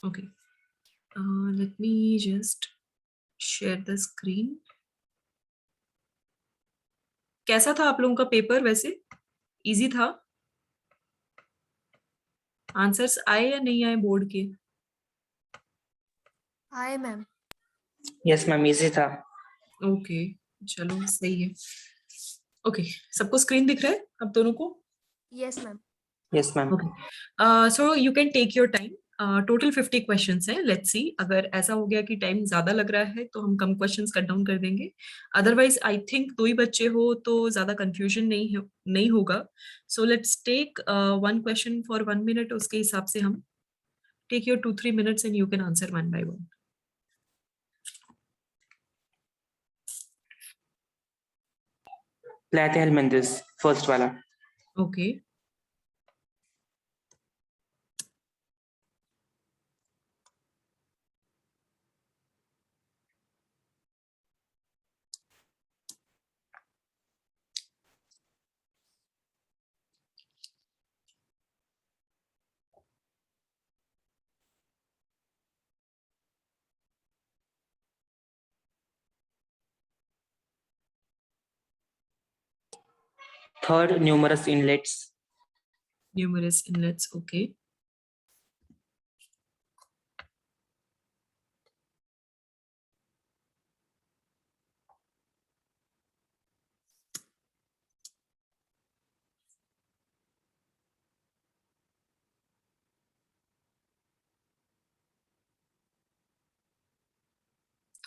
Okay. Let me just share the screen. कैसा था आप लोगों का पेपर वैसे? इजी था? आंसर्स आए या नहीं आए बोर्ड के? आए मैम। यस मैम, इजी था। ओके, चलो सही है। ओके, सबको स्क्रीन दिख रहा है आप दोनों को? Yes ma'am. Yes ma'am. Okay, so you can take your time. Total 50 questions हैं। लेट्स सी, अगर ऐसा हो गया कि टाइम ज्यादा लग रहा है तो हम कम क्वेश्चंस कट डाउन कर देंगे। अदरवाइज आई थिंक 2 ही बच्चे हो तो ज्यादा कंफ्यूजन नहीं होगा। So let's take 1 question for 1 minute. उसके हिसाब से हम take your 2-3 minutes and you can answer one by one. Platyhelminthes first वाला। Okay, third, numerous inlets. numerous inlets. Okay.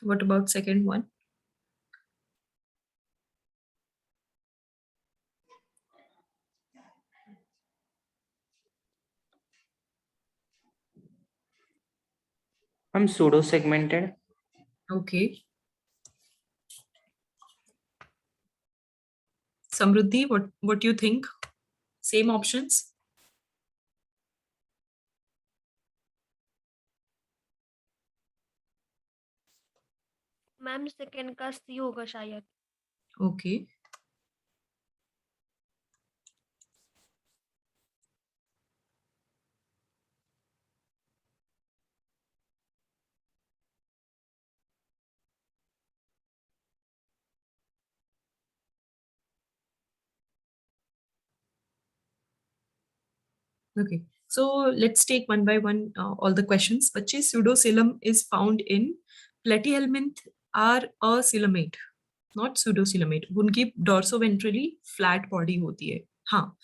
What about second one? Ma'am pseudo segmented. Okay. Samruddhi, what do you think? Same options? Ma'am second का C होगा शायद। Okay. Okay, so let's take one by one all the questions. बच्चे, pseudocoelom is found in platyhelminth are a coelomate, not pseudocoelomate. उनकी डोर्सोवेंट्रली flat body होती है। हाँ,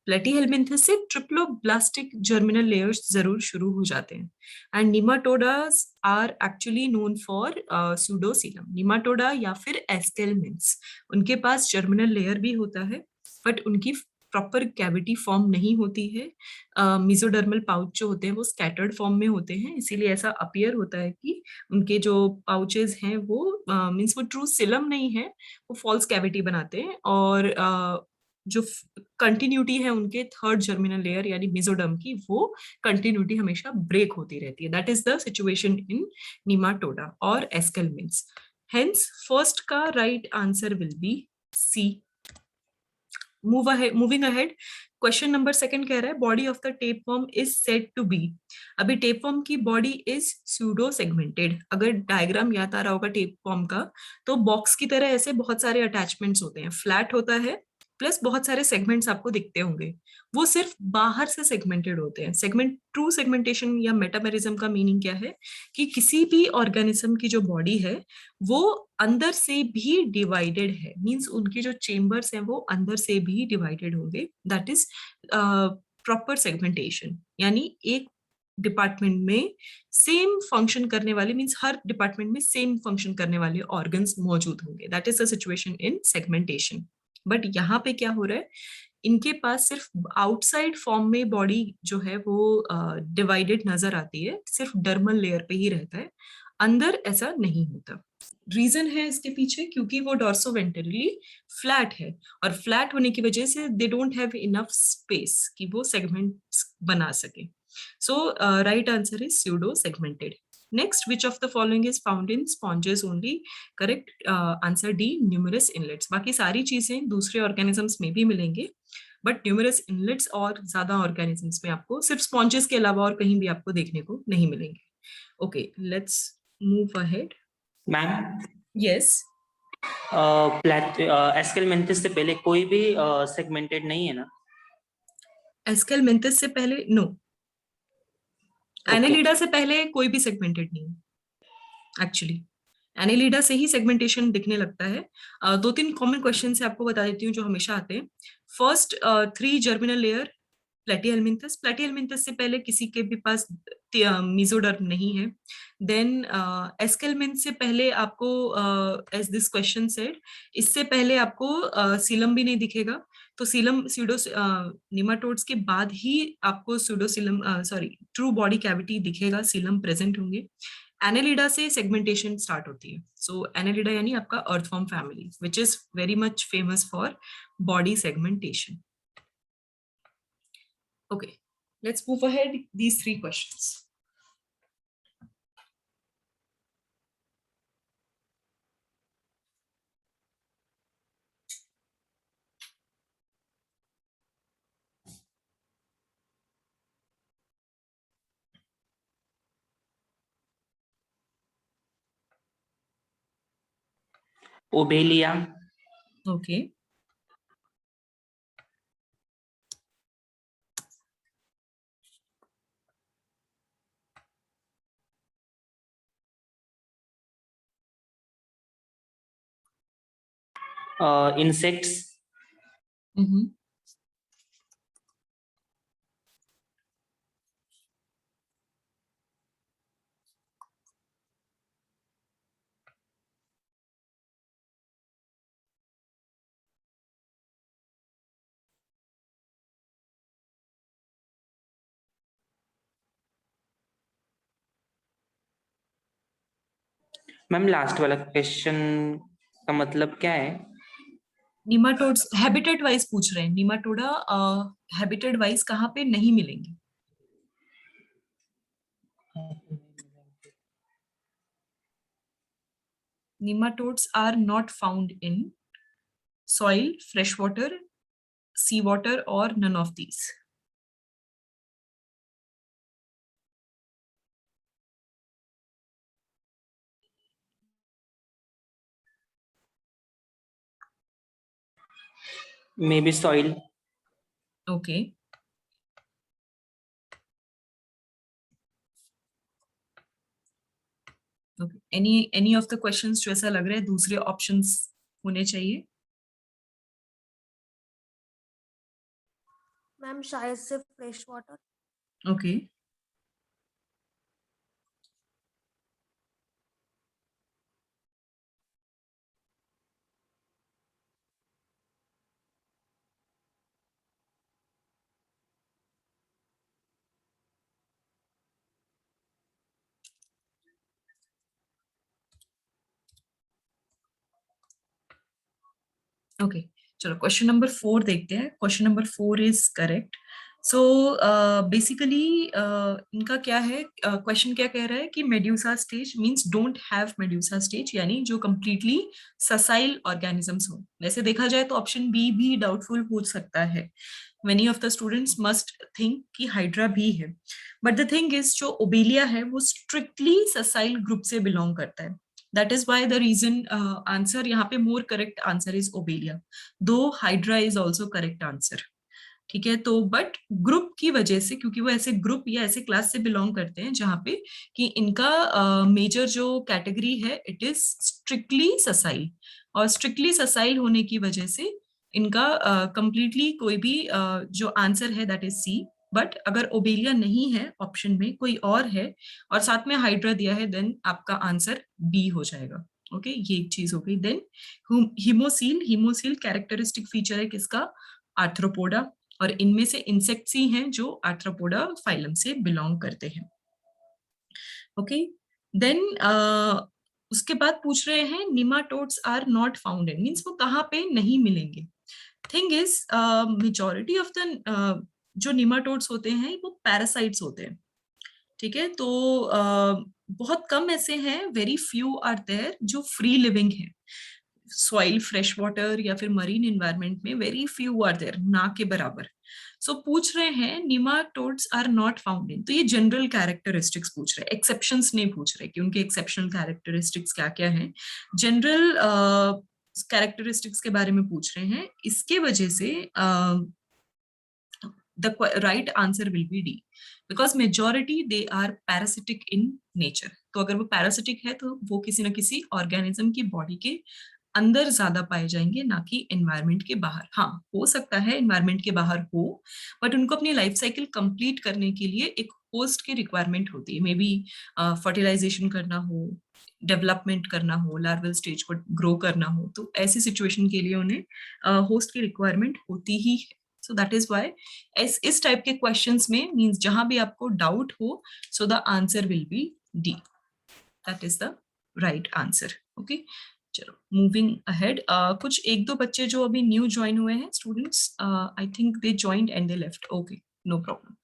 Platyhelminthes से triploblastic germinal layers जरूर शुरू हो जाते हैं। And nematodes are actually known for pseudocoelom। Nematoda या फिर एस्केलमिन्थ्स, उनके पास जर्मिनल लेयर भी होता है बट उनकी प्रॉपर कैविटी फॉर्म नहीं होती है। मिजोडर्मल पाउच जो होते हैं वो स्कैटर्ड फॉर्म में होते हैं, इसीलिए ऐसा अपीयर होता है कि उनके जो पाउचेस हैं वो मीन्स वो ट्रू सिलम नहीं है, वो फॉल्स कैविटी बनाते हैं। और जो कंटिन्यूटी है उनके थर्ड जर्मिनल लेयर यानी मिजोडर्म की, वो कंटिन्यूटी हमेशा ब्रेक होती रहती है। That is the situation in nematoda और एस्केलमिन्थ्स। हेंस फर्स्ट का right answer will be C. Moving ahead, question number second कह रहा है body of the tapeworm is said to be. अभी टेपवर्म की बॉडी इज स्यूडो सेगमेंटेड। अगर diagram याद आ रहा होगा टेपवर्म का, तो बॉक्स की तरह ऐसे बहुत सारे अटैचमेंट्स होते हैं, फ्लैट होता है प्लस बहुत सारे सेगमेंट्स आपको दिखते होंगे। वो सिर्फ बाहर से सेगमेंटेड होते हैं। सेगमेंट, ट्रू सेगमेंटेशन या मेटामेरिज्म का मीनिंग क्या है कि किसी भी ऑर्गेनिज्म की जो बॉडी है वो अंदर से भी डिवाइडेड है, मींस उनके जो चेम्बर्स हैं वो अंदर से भी डिवाइडेड होंगे। That is proper segmentation. यानी एक डिपार्टमेंट में सेम फंक्शन करने वाले, मींस हर डिपार्टमेंट में सेम फंक्शन करने वाले ऑर्गन्स मौजूद होंगे। That is the situation in segmentation. But यहाँ पे क्या हो रहा है, इनके पास सिर्फ आउटसाइड फॉर्म में बॉडी जो है वो डिवाइडेड नजर आती है, सिर्फ डर्मल लेयर पे ही रहता है, अंदर ऐसा नहीं होता। रीजन है इसके पीछे क्योंकि वो डॉर्सोवेंट्रली फ्लैट है, और फ्लैट होने की वजह से they don't have enough space कि वो सेगमेंट्स बना सके। So right answer is pseudo segmented. Next, which of the following is found in sponges only? Correct answer D, numerous inlets. बाकी सारी चीजें दूसरे ऑर्गेनिजम्स में भी मिलेंगे बट न्यूमरस इनलेट्स और ज्यादा ऑर्गेनिजम्स में आपको सिर्फ स्पॉन्जेस के अलावा और कहीं भी आपको देखने को नहीं मिलेंगे. Okay, let's move ahead. Ma'am yes. Aschelminthes से पहले कोई भी सेगमेंटेड नहीं है ना? एस्केलमेंथिस से पहले नो. एनालिडा से पहले कोई भी सेगमेंटेड नहीं है एक्चुअली. एनालिडा से ही सेगमेंटेशन दिखने लगता है. दो तीन कॉमन क्वेश्चन से आपको बता देती हूँ जो हमेशा आते हैं. First, 3 germinal layer platyhelminthes. Platyhelminthes से पहले किसी के भी पास मीजोडर्म नहीं है. देन एस्केलमेंथ से पहले आपको, एज दिस क्वेश्चन सेड, इससे पहले आपको सीलम भी नहीं दिखेगा. तो सीलम स्यूडो निमाटोड्स के बाद ही आपको स्यूडोसीलम, सॉरी, ट्रू बॉडी कैविटी दिखेगा, सीलम प्रेजेंट होंगे. एनालिडा से सेगमेंटेशन स्टार्ट होती है. सो एनालिडा यानी आपका earthworm family, which is very much famous for body segmentation. Okay, let's move ahead these 3 questions. Obelia. Okay. Insects. Mm-hmm. Ma'am last वाला question का मतलब क्या है? निमाटोड्स हैबिटेट वाइज पूछ रहे हैं. निमाटोडा हैबिटेट वाइज कहाँ पे नहीं मिलेंगे. Nematodes are not found in soil, fresh water, sea water, or none of these. May be soil. Okay. Okay. Any of the questions जो ऐसा लग रहा है दूसरे options होने चाहिए. मैम शायद से फ्रेश वाटर. Okay. ओके, चलो क्वेश्चन नंबर 4 देखते हैं. Question number 4 is correct. So basically इनका क्या है, क्वेश्चन क्या कह रहा है कि medusa stage means don't have medusa stage, यानी जो कंप्लीटली ससाइल ऑर्गेनिजम्स हो. वैसे देखा जाए तो ऑप्शन बी भी डाउटफुल हो सकता है. Many of the students must think कि हाइड्रा भी है. बट द थिंग इज जो ओबेलिया है वो स्ट्रिक्टली ससाइल ग्रुप से बिलोंग करता है. That is why the reason answer यहाँ पे more correct answer is obelia. Though hydra is also correct answer. ठीक है, तो बट ग्रुप की वजह से, क्योंकि वो ऐसे ग्रुप या ऐसे क्लास से बिलोंग करते हैं जहाँ पे कि इनका मेजर जो कैटेगरी है इट इज स्ट्रिक्टली ससाइल. और स्ट्रिक्टली ससाइल होने की वजह से इनका कंप्लीटली कोई भी जो आंसर है दैट इज सी. बट अगर ओबेलिया नहीं है ऑप्शन में, कोई और है और साथ में हाइड्रा दिया है, देन आपका आंसर बी हो जाएगा. ओके, ये एक चीज हो गई. देन हिमोसील. हिमोसील कैरेक्टरिस्टिक फीचर है किसका? आर्थ्रोपोडा. और इनमें से इंसेक्ट्स ही हैं जो आर्थ्रोपोडा फाइलम से बिलोंग करते हैं. ओके, देन उसके बाद पूछ रहे हैं nematodes are not found in, means वो कहाँ पे नहीं मिलेंगे. Thing is majority of the जो निमाटोड्स होते हैं वो पैरासाइट्स होते हैं. ठीक है, तो बहुत कम ऐसे हैं, वेरी फ्यू आर देयर जो फ्री लिविंग है. सॉइल, फ्रेश वाटर या फिर मरीन एनवायरनमेंट में वेरी फ्यू आर देयर, ना के बराबर। सो पूछ रहे हैं nematodes are not found in, तो ये जनरल कैरेक्टरिस्टिक्स पूछ रहे हैं, एक्सेप्शंस नहीं पूछ रहे कि उनके एक्सेप्शनल कैरेक्टरिस्टिक्स क्या क्या हैं, जनरल कैरेक्टरिस्टिक्स के बारे में पूछ रहे हैं। इसके वजह से the right answer will be D, because majority they are parasitic in nature। तो अगर वो parasitic है तो वो किसी न किसी organism की body के अंदर ज्यादा पाए जाएंगे, ना कि एनवायरनमेंट के बाहर। हाँ, हो सकता है एनवायरनमेंट के बाहर हो, बट उनको अपनी लाइफ साइकिल कंप्लीट करने के लिए एक होस्ट की रिक्वायरमेंट होती है। मे बी फर्टिलाइजेशन करना हो, डेवलपमेंट करना हो, लार्वल स्टेज को ग्रो करना हो, तो ऐसी सिचुएशन के लिए उन्हें होस्ट की रिक्वायरमेंट होती ही है। सो दैट इज वाई इस टाइप के क्वेश्चंस में मींस जहां भी आपको डाउट हो, so the answer will B D, that is the right answer. Okay, चलो मूविंग अहेड। कुछ एक दो बच्चे जो अभी न्यू ज्वाइन हुए हैं students, I think they joined and they left. Okay, no problem.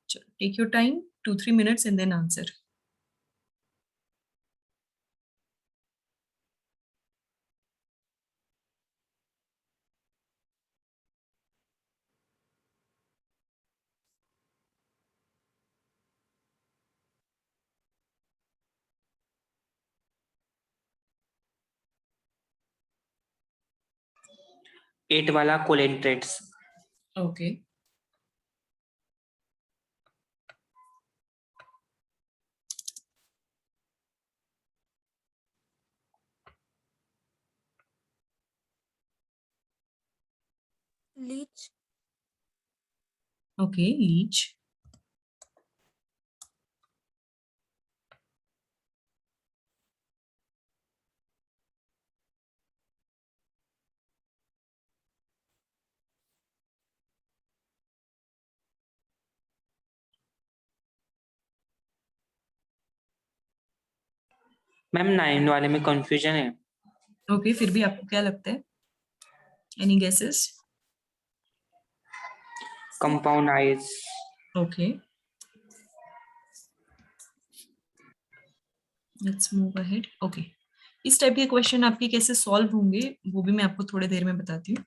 चलो, take your time, 2-3 minutes and then answer. Eight वाला coelenterates. Okay. Leech. Okay, leech. Ma'am 9 वाले में कंफ्यूजन है। Okay, फिर भी आपको क्या लगता है? Any guesses? Compound eyes. Okay. Let's move ahead. Okay. इस टाइप के क्वेश्चन आपके कैसे सॉल्व होंगे वो भी मैं आपको थोड़ी देर में बताती हूँ।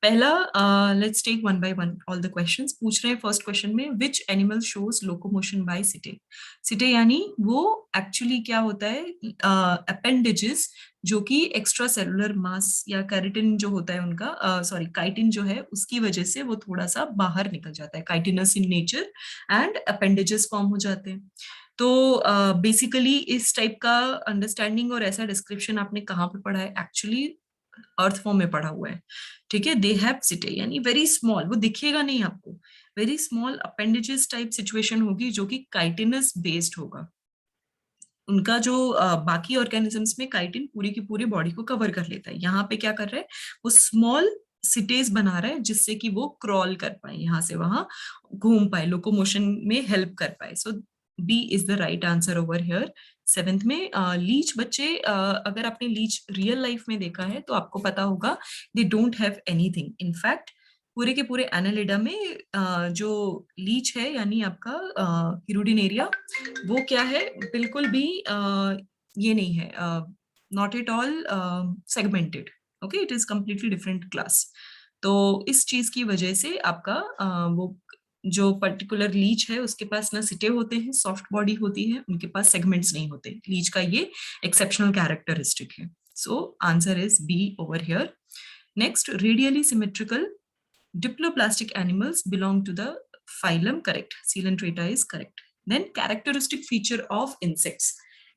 पहला, let's take one by one all the questions. पूछ रहे हैं फर्स्ट क्वेश्चन में, which animal shows locomotion by setae. Setae यानी वो एक्चुअली क्या होता है, अपेंडेजेस जो कि एक्स्ट्रा सेलुलर मास या कैरेटिन जो होता है उनका, सॉरी काइटिन जो है उसकी वजह से वो थोड़ा सा बाहर निकल जाता है, chitinous in nature, and appendages form हो जाते हैं। तो बेसिकली इस टाइप का अंडरस्टैंडिंग और ऐसा डिस्क्रिप्शन आपने कहाँ पे पढ़ा है? एक्चुअली अर्थ फॉर्म में पढ़ा हुआ है। ठीक है, दे हैव सिटे यानी वेरी स्मॉल, वो दिखेगा नहीं आपको, very small appendages type situation होगी जो कि काइटिनस बेस्ड होगा। उनका जो बाकी ऑर्गेनिजम्स में काइटिन पूरी की पूरी बॉडी को कवर कर लेता है, यहाँ पे क्या कर रहा है, वो स्मॉल सिटेज बना रहा है जिससे कि वो क्रॉल कर पाए, यहाँ से वहां घूम पाए, लोकोमोशन में हेल्प कर पाए। So B is the right answer over here. Seventh में लीच बच्चे, अगर आपने लीच रियल लाइफ में देखा है तो आपको पता होगा दे डोंट हैव एनीथिंग। इनफैक्ट पूरे के पूरे एनालिडा में जो लीच है यानी आपका हिरुडिनेरिया, वो क्या है, बिल्कुल भी ये नहीं है, not at all segmented. Okay, it is completely different class. तो इस चीज की वजह से आपका वो जो पर्टिकुलर लीच है उसके पास ना सिटे होते हैं, सॉफ्ट बॉडी होती है, उनके पास सेगमेंट्स नहीं होते। लीच का ये एक्सेप्शनल कैरेक्टरिस्टिक है। So answer is B over here. Next, radially symmetrical diploplastic animals belong to the phylum, correct, coelenterata is correct. Then characteristic feature of insects,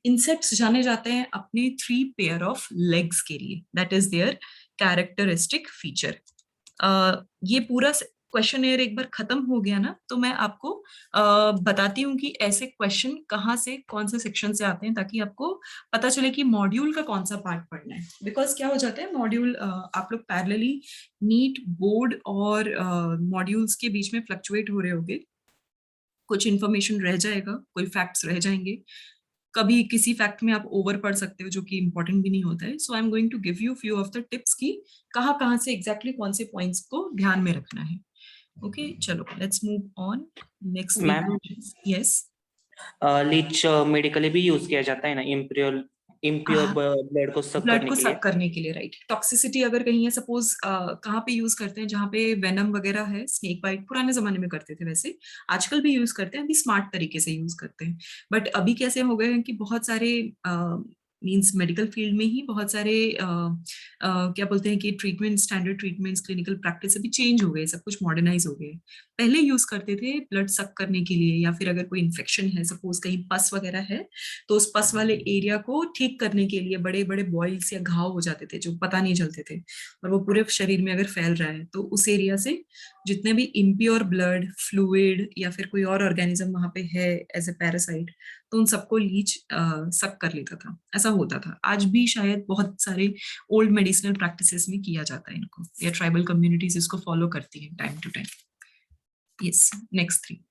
insects जाने जाते हैं अपने 3 pair of legs के लिए, that is their characteristic feature। ये पूरा question एक बार खत्म हो गया ना, तो मैं आपको बताती हूँ कि ऐसे क्वेश्चन कहाँ से, कौन से सेक्शन से आते हैं, ताकि आपको पता चले कि मॉड्यूल का कौन सा पार्ट पढ़ना है। बिकॉज क्या हो जाता है, मॉड्यूल आप लोग पैरेलली नीट, बोर्ड और मॉड्यूल्स के बीच में फ्लक्चुएट हो रहे होंगे, कुछ इन्फॉर्मेशन रह जाएगा, कोई फैक्ट्स रह जाएंगे, कभी किसी फैक्ट में आप ओवर पढ़ सकते हो जो कि इंपॉर्टेंट भी नहीं होता है। So I am going to give you few of the tips की कहाँ से एग्जैक्टली कौन से पॉइंट्स को ध्यान में रखना है। ओके, चलो let's move on next. Ma'am yes, leech medically भी यूज किया जाता है ना, इम्पीरियल इम्प्योर ब्लड को सक ब्लड करने को के लिए। सक करने के लिए, राइट। टॉक्सिसिटी अगर कहीं है, सपोज कहाँ पे यूज करते हैं, जहाँ पे वेनम वगैरह है, स्नेक बाइट पुराने जमाने में करते थे, वैसे आजकल भी यूज करते हैं, अभी स्मार्ट तरीके से यूज करते हैं। बट अभी कैसे हो गए हैं कि बहुत सारे मींस मेडिकल फील्ड में ही बहुत सारे क्या बोलते हैं कि treatment, standard treatments, clinical practice अभी चेंज हो गए, सब कुछ मॉडर्नाइज हो गए। पहले यूज करते थे ब्लड सक करने के लिए, या फिर अगर कोई इन्फेक्शन है, सपोज कहीं पस वगैरह है, तो उस पस वाले एरिया को ठीक करने के लिए बड़े बड़े बॉइल्स या घाव हो जाते थे जो पता नहीं चलते थे, और वो पूरे शरीर में अगर फैल रहा है तो उस एरिया से जितने भी इम्प्योर ब्लड, फ्लूइड या फिर कोई और ऑर्गेनिज्म वहां पे है एज ए पैरासाइट, तो उन सबको लीच सक कर लेता था। ऐसा होता था, आज भी शायद बहुत सारे ओल्ड मेडिसिनल प्रैक्टिसेस में किया जाता है इनको, या ट्राइबल कम्युनिटीज इसको फॉलो करती है time to time. Yes, next 3।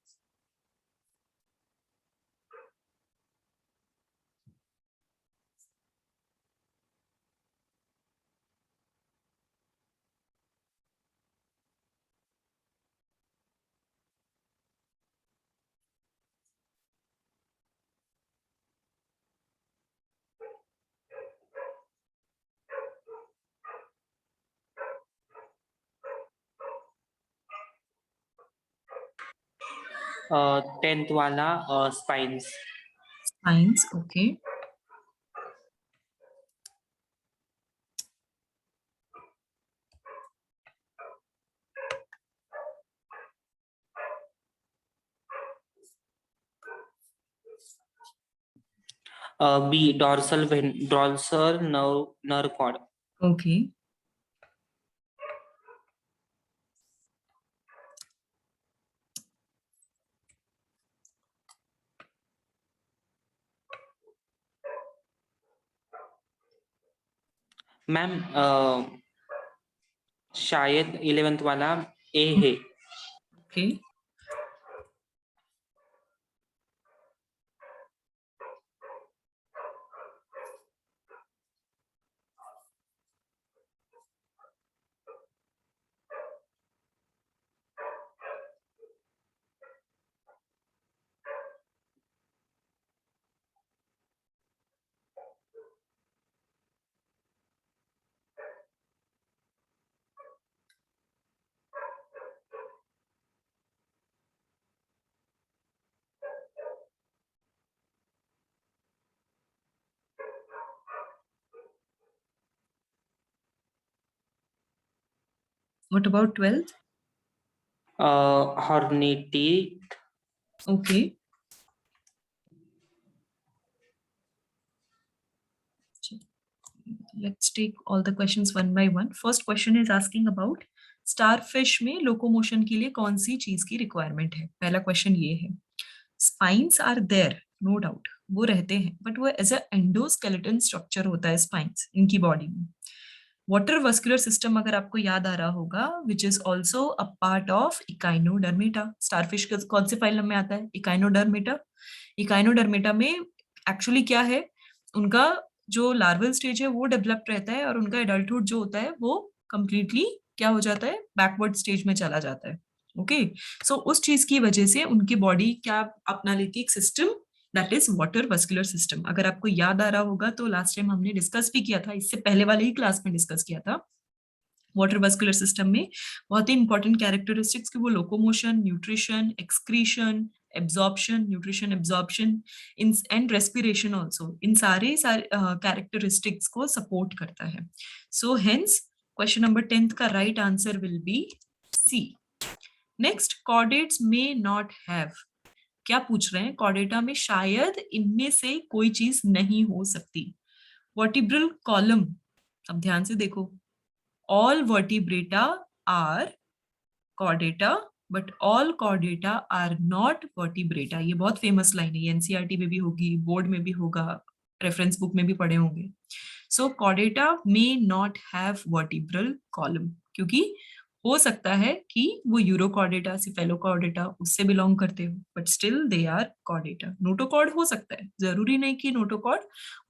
Tenth वाला spines. Science, okay. B dorsal nerve cord. Okay, ma'am शायद 11th वाला ए है। ओके। What about 12th? हॉर्निटी। Okay. Let's take all the questions one by one. First question is asking about starfish में locomotion के लिए कौन सी चीज की requirement है? पहला question ये है। Spines are there, no doubt. वो रहते हैं, but वो as a endoskeleton structure होता है spines इनकी body में। वाटर वस्कुलर सिस्टम अगर आपको याद आ रहा होगा, which is also a part of Echinodermata. Starfish का कौन से फाइलम में आता है? इकाइनोडर्मेटा। इकाइनोडर्मेटा में एक्चुअली क्या है, उनका जो लार्वल स्टेज है वो डेवलप रहता है, और उनका एडल्टहुड जो होता है वो कंप्लीटली क्या हो जाता है, बैकवर्ड स्टेज में चला जाता है। ओके, सो उस चीज की वजह से उनकी बॉडी क्या अपना लेती है, एक system that is water vascular system. अगर आपको याद आ रहा होगा तो लास्ट टाइम हमने डिस्कस भी किया था, इससे पहले वाले ही क्लास में डिस्कस किया था। वाटर वस्कुलर सिस्टम में बहुत ही इंपॉर्टेंट कैरेक्टरिस्टिक्स कि वो locomotion, nutrition, excretion, absorption, nutrition absorption इन एंड रेस्पिरेशन ऑल्सो, इन सारे कैरेक्टरिस्टिक्स को सपोर्ट करता है। So hence question number 10th का right answer will be C. Next, chordates may not have. क्या पूछ रहे हैं? कॉर्डेटा में शायद इनमें से कोई चीज नहीं हो सकती। वर्टिब्रल कॉलम, अब ध्यान से देखो, all vertebrata are chordata but all chordata are not vertebrata. ये बहुत फेमस लाइन है, एनसीईआरटी में भी होगी, बोर्ड में भी होगा, रेफरेंस बुक में भी पढ़े होंगे। So Chordata may not have vertebral column, क्योंकि हो सकता है कि वो यूरोकॉर्डेटा, सिफेलोकॉर्डेटा उससे बिलोंग करते हो, but still they are chordata. Notochord हो सकता है, जरूरी नहीं कि नोटोकॉर्ड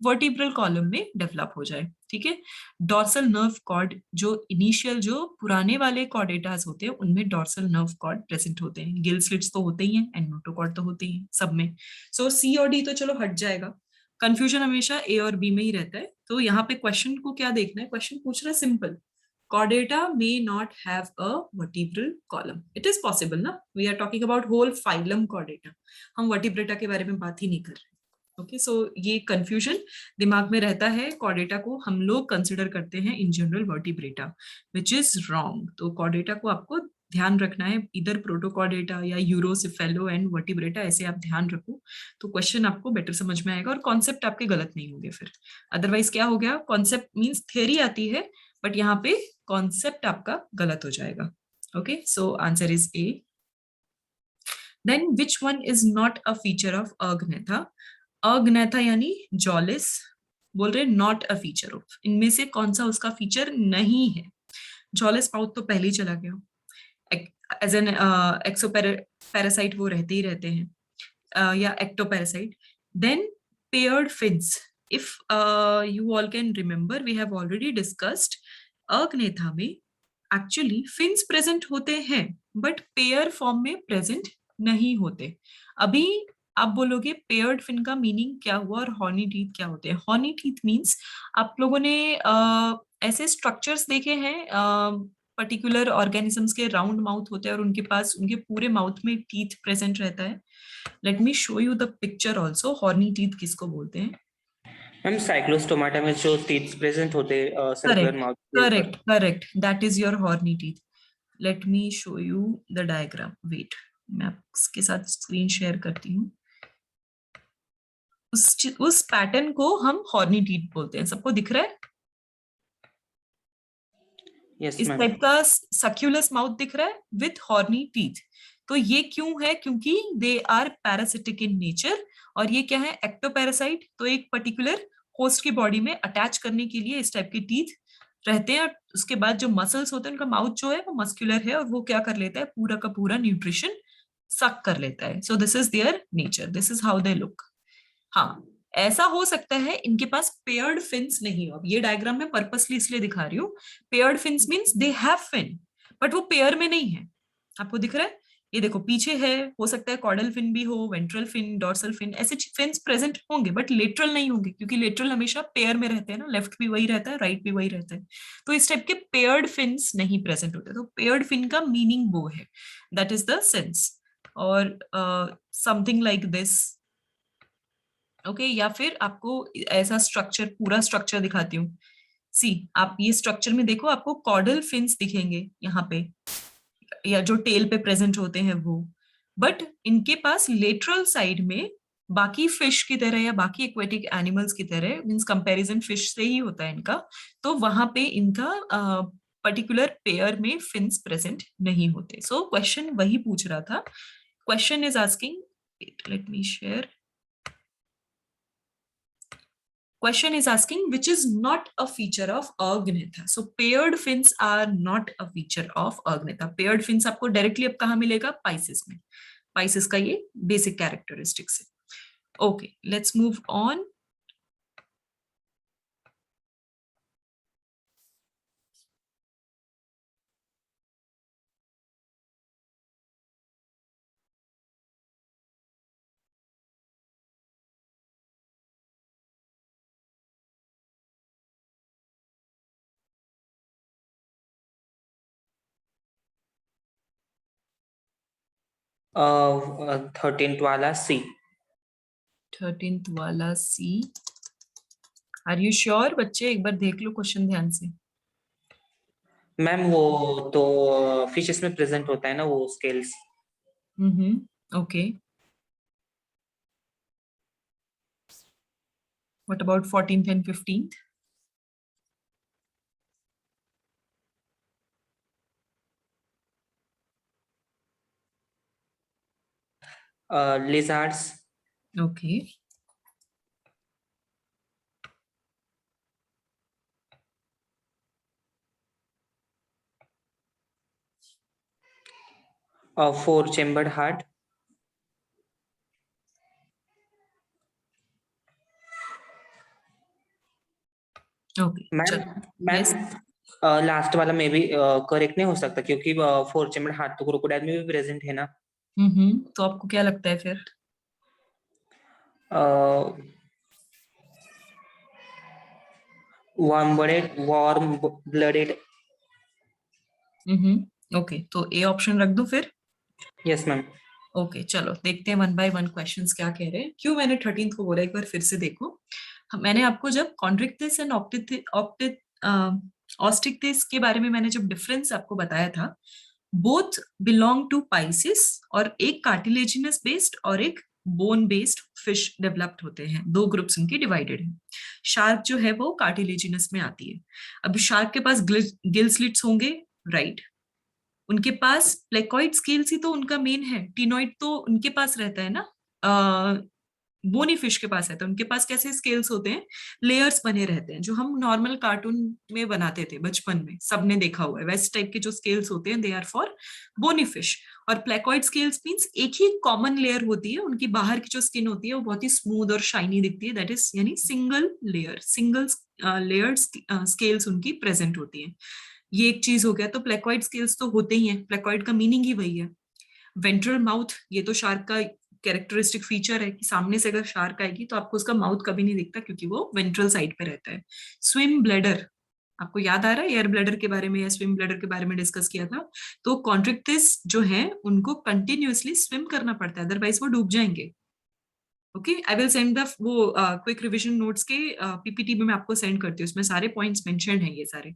वर्टिब्रल कॉलम में डेवलप हो जाए। ठीक है, डॉर्सल नर्व कॉर्ड, जो इनिशियल जो पुराने वाले कॉर्डेटास होते हैं उनमें डॉर्सल नर्व कॉर्ड प्रेजेंट होते हैं। गिल स्लिट्स तो होते ही हैं एंड नोटोकॉर्ड तो होते ही हैं सब में। सो सी और डी तो चलो हट जाएगा, कंफ्यूजन हमेशा ए और बी में ही रहता है। तो यहाँ पे क्वेश्चन को क्या देखना है, क्वेश्चन पूछ रहा है simple, chordata may not have a vertebral column. It is possible ना, we are talking about whole phylum chordata, हम vertebrata के बारे में बात ही नहीं कर रहे। ओके, सो ये कंफ्यूजन दिमाग में रहता है, chordata को हम लोग कंसिडर करते हैं in general vertebrata, which is wrong। तो chordata को आपको ध्यान रखना है, इधर प्रोटोकॉर्डेटा या यूरोसिफेलो एंड वर्टिब्रेटा, ऐसे आप ध्यान रखो तो क्वेश्चन आपको बेटर समझ में आएगा और कॉन्सेप्ट आपके गलत नहीं होंगे फिर। अदरवाइज क्या हो गया, कॉन्सेप्ट मींस थ्योरी आती है बट यहाँ पे कॉन्सेप्ट आपका गलत हो जाएगा। Okay, so answer is A. Then which one is not a feature of Agnatha? Agnatha यानी जॉलिस, बोल रहे नॉट अ फीचर ऑफ, इनमें से कौन सा उसका फीचर नहीं है? जॉलिस माउथ तो पहले ही चला गया, एज एन एक्सोपैरासाइट वो रहते ही रहते हैं, या ectoparacyte. Then paired fins. If you all can remember, we have already discussed अग्नेथा में एक्चुअली फिन्स प्रेजेंट होते हैं बट पेयर फॉर्म में प्रेजेंट नहीं होते। अभी आप बोलोगे पेयर्ड फिन का मीनिंग क्या हुआ और हॉर्नी टीथ क्या होते हैं? हॉर्नी टीथ मीन्स आप लोगों ने ऐसे स्ट्रक्चर्स देखे हैं, पर्टिकुलर ऑर्गेनिजम्स के राउंड माउथ होते हैं और उनके पास उनके पूरे माउथ में टीथ प्रेजेंट रहता है। Let me show you the picture also, horny teeth किसको बोलते हैं? मैम साइक्लोस्टोमाटा में जो टीथ प्रेजेंट होते सर्कुलर माउथ के ऊपर। Correct correct, that is your horny teeth. Let me show you the diagram, wait मैं आपके साथ स्क्रीन शेयर करती हूँ। उस पैटर्न को हम हॉर्नी टीथ बोलते हैं। सबको दिख रहा है? यस इस मैम। टाइप का सक्यूलस माउथ दिख रहा है विथ हॉर्नी टीथ। तो ये क्यों है? क्योंकि they are parasitic in nature, और ये क्या है, एक्टोपैरासाइट। तो एक पर्टिकुलर होस्ट की बॉडी में अटैच करने के लिए इस टाइप के टीथ रहते हैं, और उसके बाद जो मसल्स होते हैं उनका माउथ जो है वो मस्कुलर है और वो क्या कर लेता है, पूरा का पूरा न्यूट्रिशन सक कर लेता है। So this is their nature, this is how they look. हाँ, ऐसा हो सकता है इनके पास पेयर्ड फिन्स नहीं हो। अब ये डायग्राम में पर्पसली इसलिए दिखा रही हूँ, paired fins means they have fin but वो पेयर में नहीं है। आपको दिख रहा है? ये देखो पीछे है, हो सकता है कॉर्डल फिन भी हो, वेंट्रल फिन, डॉर्सल फिन, ऐसे फिन्स प्रेजेंट होंगे बट लेटरल नहीं होंगे, क्योंकि लेटरल हमेशा पेयर में रहते हैं ना, लेफ्ट भी वही रहता है, राइट भी वही रहता है। तो इस टाइप के पेयर्ड फिन्स नहीं प्रेजेंट होते। तो पेयर्ड फिन का मीनिंग वो है, दैट इज द सेंस। और समथिंग लाइक दिस। ओके, या फिर आपको ऐसा स्ट्रक्चर, पूरा स्ट्रक्चर दिखाती हूँ। सी, आप ये स्ट्रक्चर में देखो, आपको कॉर्डल फिन्स दिखेंगे यहाँ पे, या जो टेल पे प्रेजेंट होते हैं वो, बट इनके पास लेटरल साइड में बाकी फिश की तरह या बाकी एक्वेटिक एनिमल्स की तरह, मींस कंपैरिजन फिश से ही होता है इनका, तो वहां पे इनका पर्टिकुलर पेयर में फिन्स प्रेजेंट नहीं होते। सो क्वेश्चन वही पूछ रहा था। Question is asking, let me share. Question is asking which is not a feature of Agnatha. So paired fins are not a feature of Agnatha. Paired fins आपको directly अब कहाँ मिलेगा? Pisces में। Pisces का ये basic characteristics है। Okay, let's move on. Thirteenth वाला सी। 13th वाला C. Are you sure बच्चे? एक बार देख लो क्वेश्चन ध्यान से। मैम वो तो फिशेस में प्रेजेंट होता है ना वो scales. Okay. What about 14th and 15th? Lizards. Okay. Four chambered heart. Okay. Ma'am Yes. Ma'am last वाला में भी करेक्ट नहीं हो सकता क्योंकि फोर चेम्बर्ड हार्ट तो क्रोकोडाइल में भी प्रेजेंट है ना। तो आपको क्या लगता है फिर? Warm blooded. ओके, तो ए ऑप्शन रख दो फिर। Yes ma'am. ओके चलो देखते हैं वन बाय वन क्वेश्चंस क्या कह रहे हैं। क्यों मैंने 13th को बोला, एक बार फिर से देखो। मैंने आपको जब कॉन्ड्रिक्टिस एंड ऑस्टिक्टिस के बारे में मैंने जब डिफरेंस आपको बताया था, बोथ बिलोंग टू पाइसिस, और एक कार्टिलेजिनस बेस्ड और एक बोन बेस्ड फिश डेवलप्ड होते हैं, दो ग्रुप्स उनके डिवाइडेड हैं। शार्क जो है वो कार्टिलेजिनस में आती है। अब शार्क के पास गिल स्लिट्स होंगे, राइट। उनके पास प्लेकॉइड स्केल्स ही तो उनका मेन है, टिनॉइड तो उनके पास रहता है ना, बोनी फिश के पास रहता है। उनके पास कैसे स्केल्स होते हैं, लेयर्स बने रहते हैं, जो हम नॉर्मल कार्टून में बनाते थे बचपन में, सबने देखा हुआ है वैसे टाइप के जो स्केल्स होते हैं, they are for bony fish. और प्लेकॉइड स्केल्स मींस एक ही कॉमन लेयर होती है, उनकी बाहर की जो स्किन होती है वो बहुत ही स्मूथ और शाइनी दिखती है, दैट इज यानी single layer, single layered scales उनकी प्रेजेंट होती है। ये एक चीज हो गया। तो प्लेकॉइड स्केल्स तो होते ही हैं, प्लेकॉइड का मीनिंग ही वही है। वेंट्रल माउथ, ये तो शार्क का कैरेक्टरिस्टिक फीचर है कि सामने से अगर शार्क आएगी तो आपको उसका माउथ कभी नहीं दिखता, क्योंकि वो वेंट्रल साइड पे रहता है। स्विम ब्लैडर, आपको याद आ रहा है एयर ब्लैडर के बारे में या स्विम ब्लैडर के बारे में डिस्कस किया था। तो कॉन्ट्रिक्टिस जो है उनको कंटिन्यूअसली स्विम करना पड़ता है, अदरवाइज वो डूब जाएंगे। Okay, I will send the वो क्विक रिवीजन नोट्स के पीपीटी में मैं आपको सेंड करती हूँ, उसमें सारे पॉइंट्स मेंशन्ड हैं ये सारे।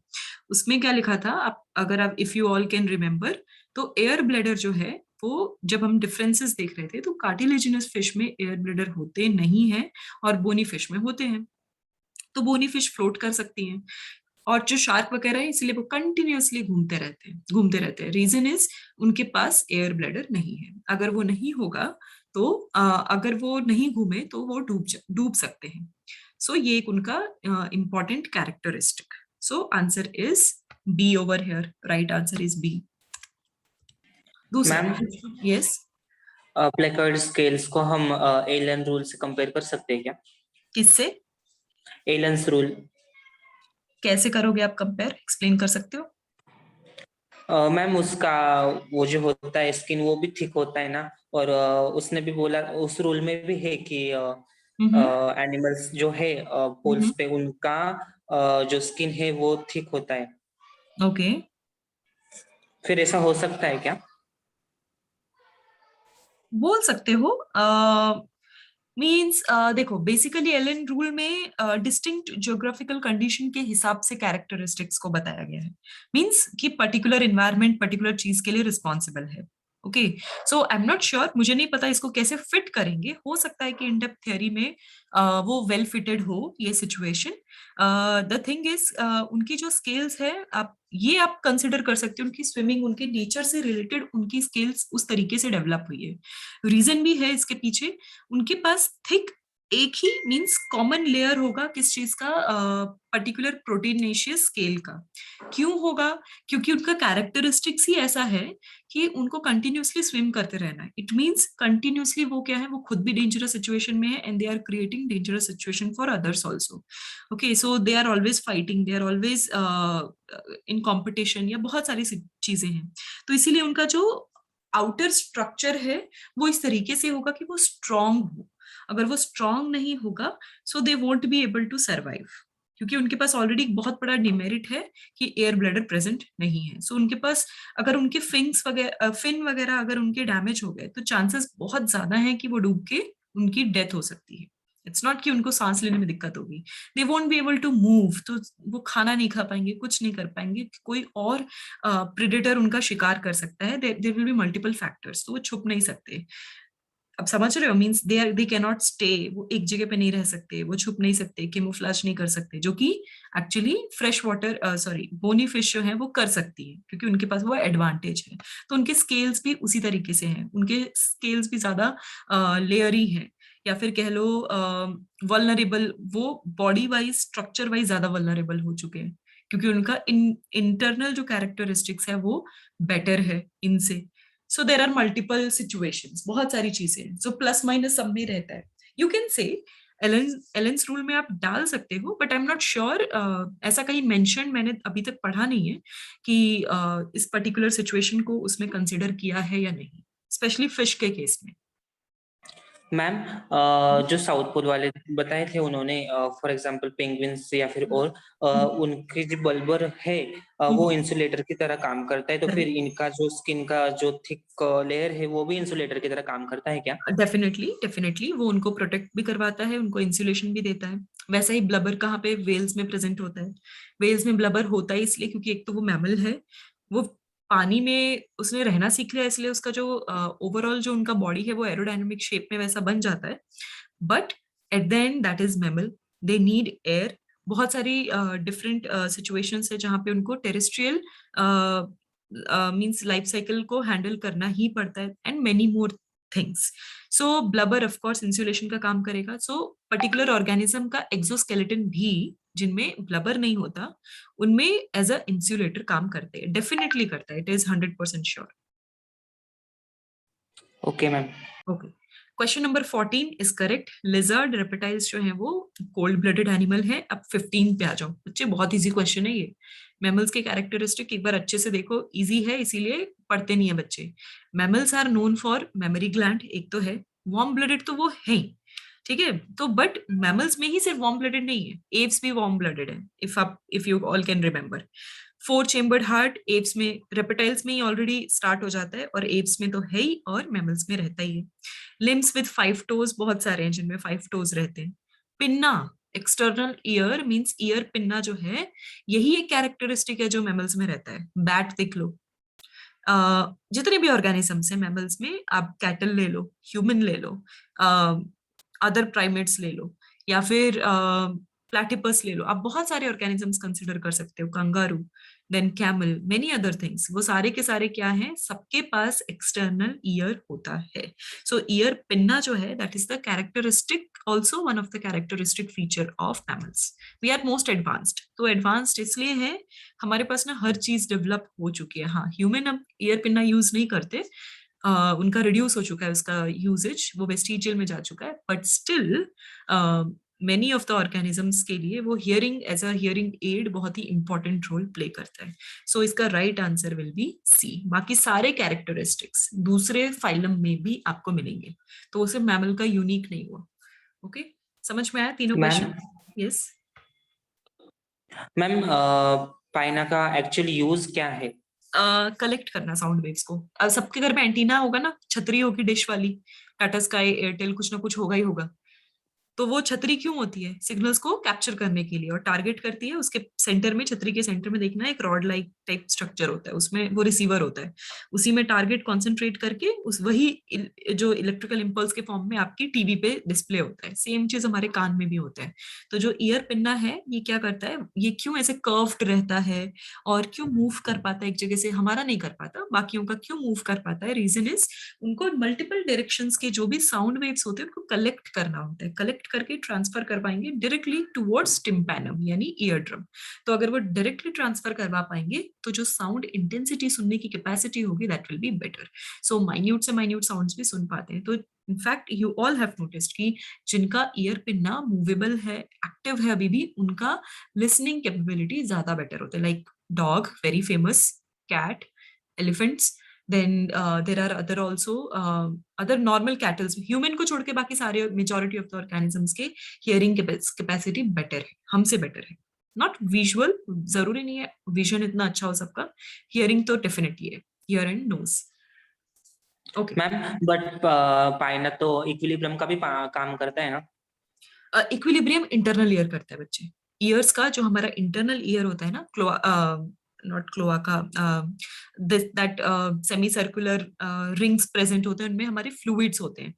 उसमें क्या लिखा था, आप अगर आप if you all can remember, तो एयर ब्लैडर जो है वो जब हम डिफरेंसेस देख रहे थे तो कार्टिलेजिनस फिश में एयर ब्लैडर होते नहीं है और बोनी फिश में होते हैं। तो बोनी फिश फ्लोट कर सकती हैं, और जो शार्क वगैरह है इसलिए वो कंटिन्यूअसली घूमते रहते हैं। रीजन इज उनके पास एयर ब्लैडर नहीं है। अगर वो नहीं होगा तो अगर वो नहीं घूमे तो वो डूब सकते हैं। सो ये एक उनका important characteristic. So answer is B over here, right answer is B. दूसरा, मैम, यस, प्लेकॉइड स्केल्स को हम एलन रूल से कंपेयर कर सकते हैं क्या? किससे, एलन्स रूल। कैसे करोगे आप कंपेयर, एक्सप्लेन कर सकते हो? मैम, उसका वो जो होता है स्किन वो भी थिक होता है ना, और उसने भी बोला उस रूल में भी है कि हम्म एनिमल्स जो है पोल्स हम्म पे उनका जो स्किन है वो थिक होता है। ओके, फिर ऐसा हो सकता है क्या? बोल सकते हो। मीन्स देखो, बेसिकली एलन रूल में डिस्टिंक्ट ज्योग्राफिकल कंडीशन के हिसाब से कैरेक्टरिस्टिक्स को बताया गया है। मीन्स कि पर्टिकुलर इन्वायरमेंट पर्टिकुलर चीज के लिए रिस्पॉन्सिबल है। Okay, so I am not sure, मुझे नहीं पता इसको कैसे फिट करेंगे। हो सकता है कि इन डेप्थ थ्योरी में वो वेल फिटेड हो ये सिचुएशन। द थिंग इज उनकी जो स्केल्स है, आप कंसिडर कर सकते हो, उनकी स्विमिंग उनके नेचर से रिलेटेड उनकी स्केल्स उस तरीके से डेवलप हुई है। रीजन भी है इसके पीछे, उनके पास थिक एक ही मींस कॉमन लेयर होगा किस चीज का, पर्टिकुलर प्रोटीनेशियस स्केल का। क्यों होगा? क्योंकि उनका कैरेक्टरिस्टिक्स ही ऐसा है कि उनको कंटिन्यूअसली स्विम करते रहना है। इट मींस कंटिन्यूअसली वो क्या है, वो खुद भी डेंजरस सिचुएशन में है and they are creating dangerous situation for others also. Okay, so they are always fighting, they are always in competition, या बहुत सारी चीजें हैं। तो इसीलिए उनका जो आउटर स्ट्रक्चर है वो इस तरीके से होगा कि वो स्ट्रांग हो। अगर वो स्ट्रांग नहीं होगा so they won't be able to survive, क्योंकि उनके पास ऑलरेडी एक बहुत बड़ा डिमेरिट है कि एयर ब्लैडर प्रेजेंट नहीं है। सो उनके पास अगर उनके फिन वगैरह अगर उनके डैमेज हो गए तो चांसेस बहुत ज्यादा है कि वो डूब के उनकी डेथ हो सकती है। इट्स नॉट कि उनको सांस लेने में दिक्कत होगी, they won't be able to move, तो वो खाना नहीं खा पाएंगे, कुछ नहीं कर पाएंगे, कोई और प्रेडेटर उनका शिकार कर सकता है। There will be multiple factors, तो वो छुप नहीं सकते। अब समझ रहे हो, means they can not stay, वो एक जगह पे नहीं रह सकते, वो छुप नहीं सकते, केमोफ्लेज नहीं कर सकते, जो कि actually fresh water sorry bony fish जो है वो कर सकती है, क्योंकि उनके पास वो एडवांटेज है। तो उनके स्केल्स भी उसी तरीके से हैं, उनके स्केल्स भी ज्यादा लेयरी हैं, या फिर कह लो वल्नरेबल, वो बॉडी वाइज स्ट्रक्चर वाइज ज्यादा वल्नरेबल हो चुके हैं, क्योंकि उनका इंटरनल जो कैरेक्टरिस्टिक्स है वो बेटर है इनसे। सो देर आर मल्टीपल सिचुएशंस, बहुत सारी चीजें, सो प्लस माइनस सब में रहता है। यू कैन से एलेंस रूल में आप डाल सकते हो, but I am not sure, ऐसा कहीं मेंशन मैंने अभी तक पढ़ा नहीं है कि इस पर्टिकुलर सिचुएशन को उसमें कंसिडर किया है या नहीं, स्पेशली फिश के केस में। मैम जो साउथ पोल वाले बताए थे उन्होंने, फॉर एग्जांपल पेंगुइन्स या फिर और उनकी जो बल्बर है वो इंसुलेटर की तरह काम करता है, तो फिर इनका जो स्किन का जो थिक लेयर है वो भी इंसुलेटर की तरह काम करता है क्या? डेफिनेटली डेफिनेटली वो उनको प्रोटेक्ट भी करवाता है, उनको इंसुलेशन भी देता है। वैसा ही ब्लबर कहाँ पे वेल्स में प्रेजेंट होता है। वेल्स में ब्लबर होता है इसलिए क्योंकि एक तो वो मैमल है, वो पानी में उसने रहना सीख लिया, इसलिए उसका जो ओवरऑल जो उनका बॉडी है वो एरोडायनेमिक शेप में वैसा बन जाता है। But at the end that is mammal, they need air. बहुत सारी डिफरेंट सिचुएशंस है जहाँ पे उनको टेरेस्ट्रियल मींस लाइफ साइकिल को हैंडल करना ही पड़ता है, and many more things. So blubber of course insulation का काम करेगा। सो पर्टिकुलर ऑर्गेनिज्म का एक्सोस्केलेटन भी, जिनमें ब्लबर नहीं होता, उनमें एज अ इंसुलेटर काम करते हैं, डेफिनेटली करता है, it is 100% sure. Okay ma'am. Okay, question number 14 is correct. Lizard reptiles जो है वो कोल्ड ब्लडेड एनिमल है। अब 15 पे आ जाओ बच्चे, बहुत इजी क्वेश्चन है ये। मैमल्स के कैरेक्टरिस्टिक एक बार अच्छे से देखो, इजी है इसीलिए पढ़ते नहीं है बच्चे। Mammals are known for memory gland, एक तो है। वार्म ब्लडेड तो वो है ही, ठीक है। तो बट मैमल्स में ही सिर्फ वार्म ब्लडेड नहीं है, एव्स भी वार्म ब्लडेड है, if you all can remember. Four chambered heart Aves में, रेप्टाइल्स में ही ऑलरेडी स्टार्ट हो जाता है, और एव्स में तो है ही, और मैमल्स में रहता ही है। लिम्स विद 5 टोज, बहुत सारे हैं जिनमें 5 टोज रहते हैं। Pinna, external ear means year pinna जो है, यही एक कैरेक्टरिस्टिक है जो मैमल्स में रहता है। बैट देख लो, जितने भी ऑर्गेनिजम्स हैं मैमल्स में, आप कैटल ले लो, ह्यूमन ले लो, अदर प्राइमेट्स ले लो, या फिर प्लेटिपस ले लो, आप बहुत सारे ऑर्गेनिजम्स कंसिडर कर सकते हो, kangaroo, then camel, many other things. वो सारे के सारे क्या हैं, सबके पास एक्सटर्नल ईयर होता है। सो ईयर पिन्ना जो है, that is the characteristic, also one of the characteristic feature of mammals. We are most advanced, तो एडवांस्ड इसलिए है, हमारे पास ना हर चीज डेवलप हो चुकी है। हाँ, ह्यूमन अब ईयर पिन्ना यूज नहीं करते, उनका रिड्यूस हो चुका है, उसका यूजेज वो वेस्टिजियल में जा चुका है, but still many of the organisms के लिए वो hearing as a hearing aid बहुत ही इंपॉर्टेंट रोल प्ले करता है। सो इसका right answer will be C. बाकी सारे कैरेक्टरिस्टिक्स दूसरे फाइलम में भी आपको मिलेंगे, तो वो सिर्फ मैमल का यूनिक नहीं हुआ। ओके, समझ में आया तीनों मैम क्वेश्चन? यस। मैम पाइना का एक्चुअल यूज क्या है? कलेक्ट करना साउंड वेव्स को। सबके घर में एंटीना होगा ना, छतरी होगी डिश वाली, टाटा स्काई, एयरटेल, कुछ ना कुछ होगा ही होगा। तो वो छतरी क्यों होती है? सिग्नल्स को कैप्चर करने के लिए, और टारगेट करती है। उसके सेंटर में, छतरी के सेंटर में देखना, एक रॉड लाइक टाइप स्ट्रक्चर होता है, उसमें वो रिसीवर होता है। उसी में टारगेट कॉन्सेंट्रेट करके उस वही जो इलेक्ट्रिकल इंपल्स के फॉर्म में आपकी टीवी पे डिस्प्ले होता है। सेम चीज हमारे कान में भी होता है। तो जो ईयर पिन्ना है, ये क्या करता है, ये क्यों ऐसे कर्व्ड रहता है और क्यों मूव कर पाता है एक जगह से, हमारा नहीं कर पाता, बाकियों का क्यों मूव कर पाता है? रीजन इज, उनको मल्टीपल डायरेक्शंस के जो भी साउंड वेव्स होते हैं उनको कलेक्ट करना होता है। कलेक्ट करके ट्रांसफर कर पाएंगे डायरेक्टली टुवर्ड्स टिम्पैनम यानी ईयर ड्रम। तो अगर वो डायरेक्टली ट्रांसफर करवा पाएंगे तो जो साउंड इंटेंसिटी सुनने की कैपेसिटी होगी, that will be better. So minute से माइन्यूट साउंड्स भी सुन पाते हैं। तो in fact you all have noticed कि जिनका ईयर पिन्ना मूवेबल है, एक्टिव है अभी भी, उनका लिसनिंग कैपेबिलिटी ज्यादा बेटर होता है। Like dog, very famous, cat, elephants, then there are other also other normal cattle, human को छोड़ के बाकी सारे majority of the organisms के hearing capacity better है, हमसे better है। not visual, जरूरी नहीं है vision इतना अच्छा हो सबका, hearing तो definitely है, ear and nose। okay, ma'am but pinna तो इक्विलिब्रियम का भी काम करता है ना? इक्विलिब्रियम इंटरनल ईयर करता है बच्चे। ईयर्स का जो हमारा इंटरनल ईयर होता है ना, क्लोआ, not cloaca, that semicircular rings present होते हैं, उनमें हमारे फ्लूइड्स होते हैं,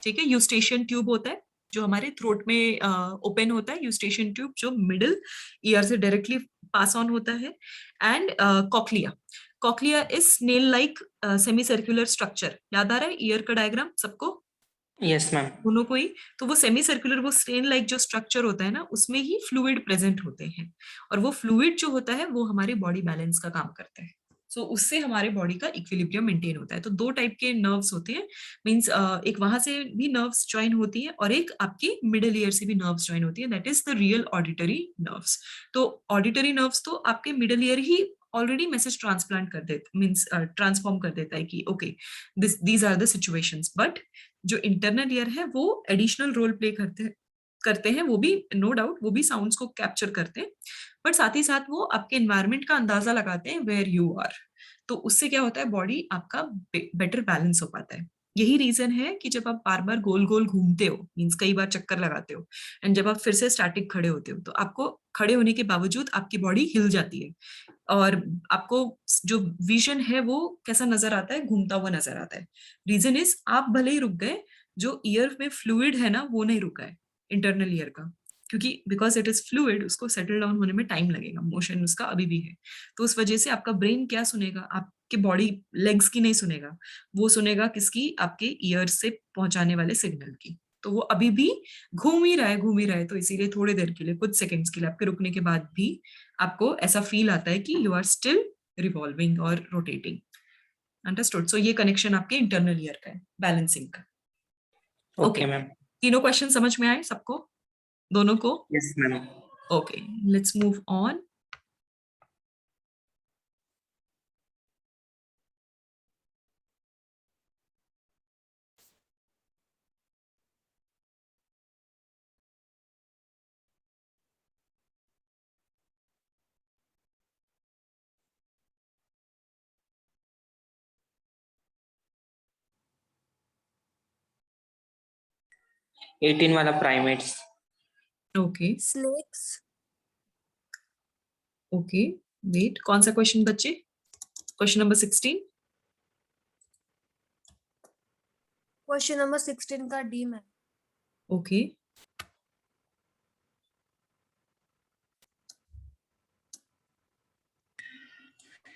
ठीक है। यूस्टेशियन ट्यूब होता है जो हमारे थ्रोट में ओपन होता है, यूस्टेशियन ट्यूब जो मिडिल ईयर से डायरेक्टली पास ऑन होता है, and cochlea. Cochlea is snail like semi circular structure. याद आ रहा है ईयर का डायग्राम सबको? Yes ma'am. दोनों को ही। तो वो सेमी सर्कुलर, वो स्ट्रेन लाइक जो स्ट्रक्चर होता है ना, उसमें ही फ्लूइड प्रेजेंट होते हैं, और वो फ्लूइड जो होता है वो हमारे बॉडी बैलेंस का काम करता है। सो उससे हमारे बॉडी का इक्विलिब्रियम मेंटेन होता है। तो दो टाइप के नर्व्स होते हैं, मींस एक वहां से भी नर्व्स ज्वाइन होती है, और एक आपकी मिडिल ईयर से भी नर्व्स ज्वाइन होती है, that is the real auditory nerves. तो ऑडिटरी नर्व्स तो आपके मिडिल ईयर ही ऑलरेडी मैसेज ट्रांसप्लांट कर देता, मीन्स ट्रांसफॉर्म कर देता है कि okay these are the situations. But जो इंटरनल ईयर है वो एडिशनल रोल प्ले करते हैं, वो भी नो डाउट, वो भी साउंड्स को कैप्चर करते हैं, बट साथ ही साथ वो आपके एनवायरनमेंट का अंदाजा लगाते हैं वेयर यू आर। तो उससे क्या होता है, बॉडी आपका बेटर बैलेंस हो पाता है। यही रीजन है कि जब आप बार बार गोल गोल घूमते हो, मीन्स कई बार चक्कर लगाते हो, एंड जब आप फिर से स्टैटिक खड़े होते हो, तो आपको खड़े होने के बावजूद आपकी बॉडी हिल जाती है, और आपको जो विजन है वो कैसा नजर आता है, घूमता हुआ नजर आता है। रीजन इज आप भले ही रुक गए, जो ईयर में फ्लूइड है ना वो नहीं रुका है, इंटरनल ईयर का, क्योंकि बिकॉज इट इज फ्लूइड, उसको सेटल डाउन होने में टाइम लगेगा, मोशन उसका अभी भी है। तो उस वजह से आपका ब्रेन क्या सुनेगा, आपके बॉडी लेग्स की नहीं सुनेगा, वो सुनेगा किसकी, आपके ईयर से पहुंचाने वाले सिग्नल की। तो वो अभी भी घूम ही रहा है, तो इसीलिए थोड़ी देर के लिए, कुछ सेकंड्स के लिए आपके रुकने के बाद भी आपको ऐसा फील आता है कि यू आर स्टिल रिवॉल्विंग और रोटेटिंग। अंडरस्टूड? सो ये कनेक्शन आपके इंटरनल ईयर का है, बैलेंसिंग का। Okay ma'am. तीनों क्वेश्चन समझ में आए सबको, दोनों को? Yes ma'am. Okay, let's move on. Eighteen वाला primates. Okay Snakes. Okay, wait, कौन सा क्वेश्चन बच्चे? Question number 16। Question number 16 का D ma'am. Okay,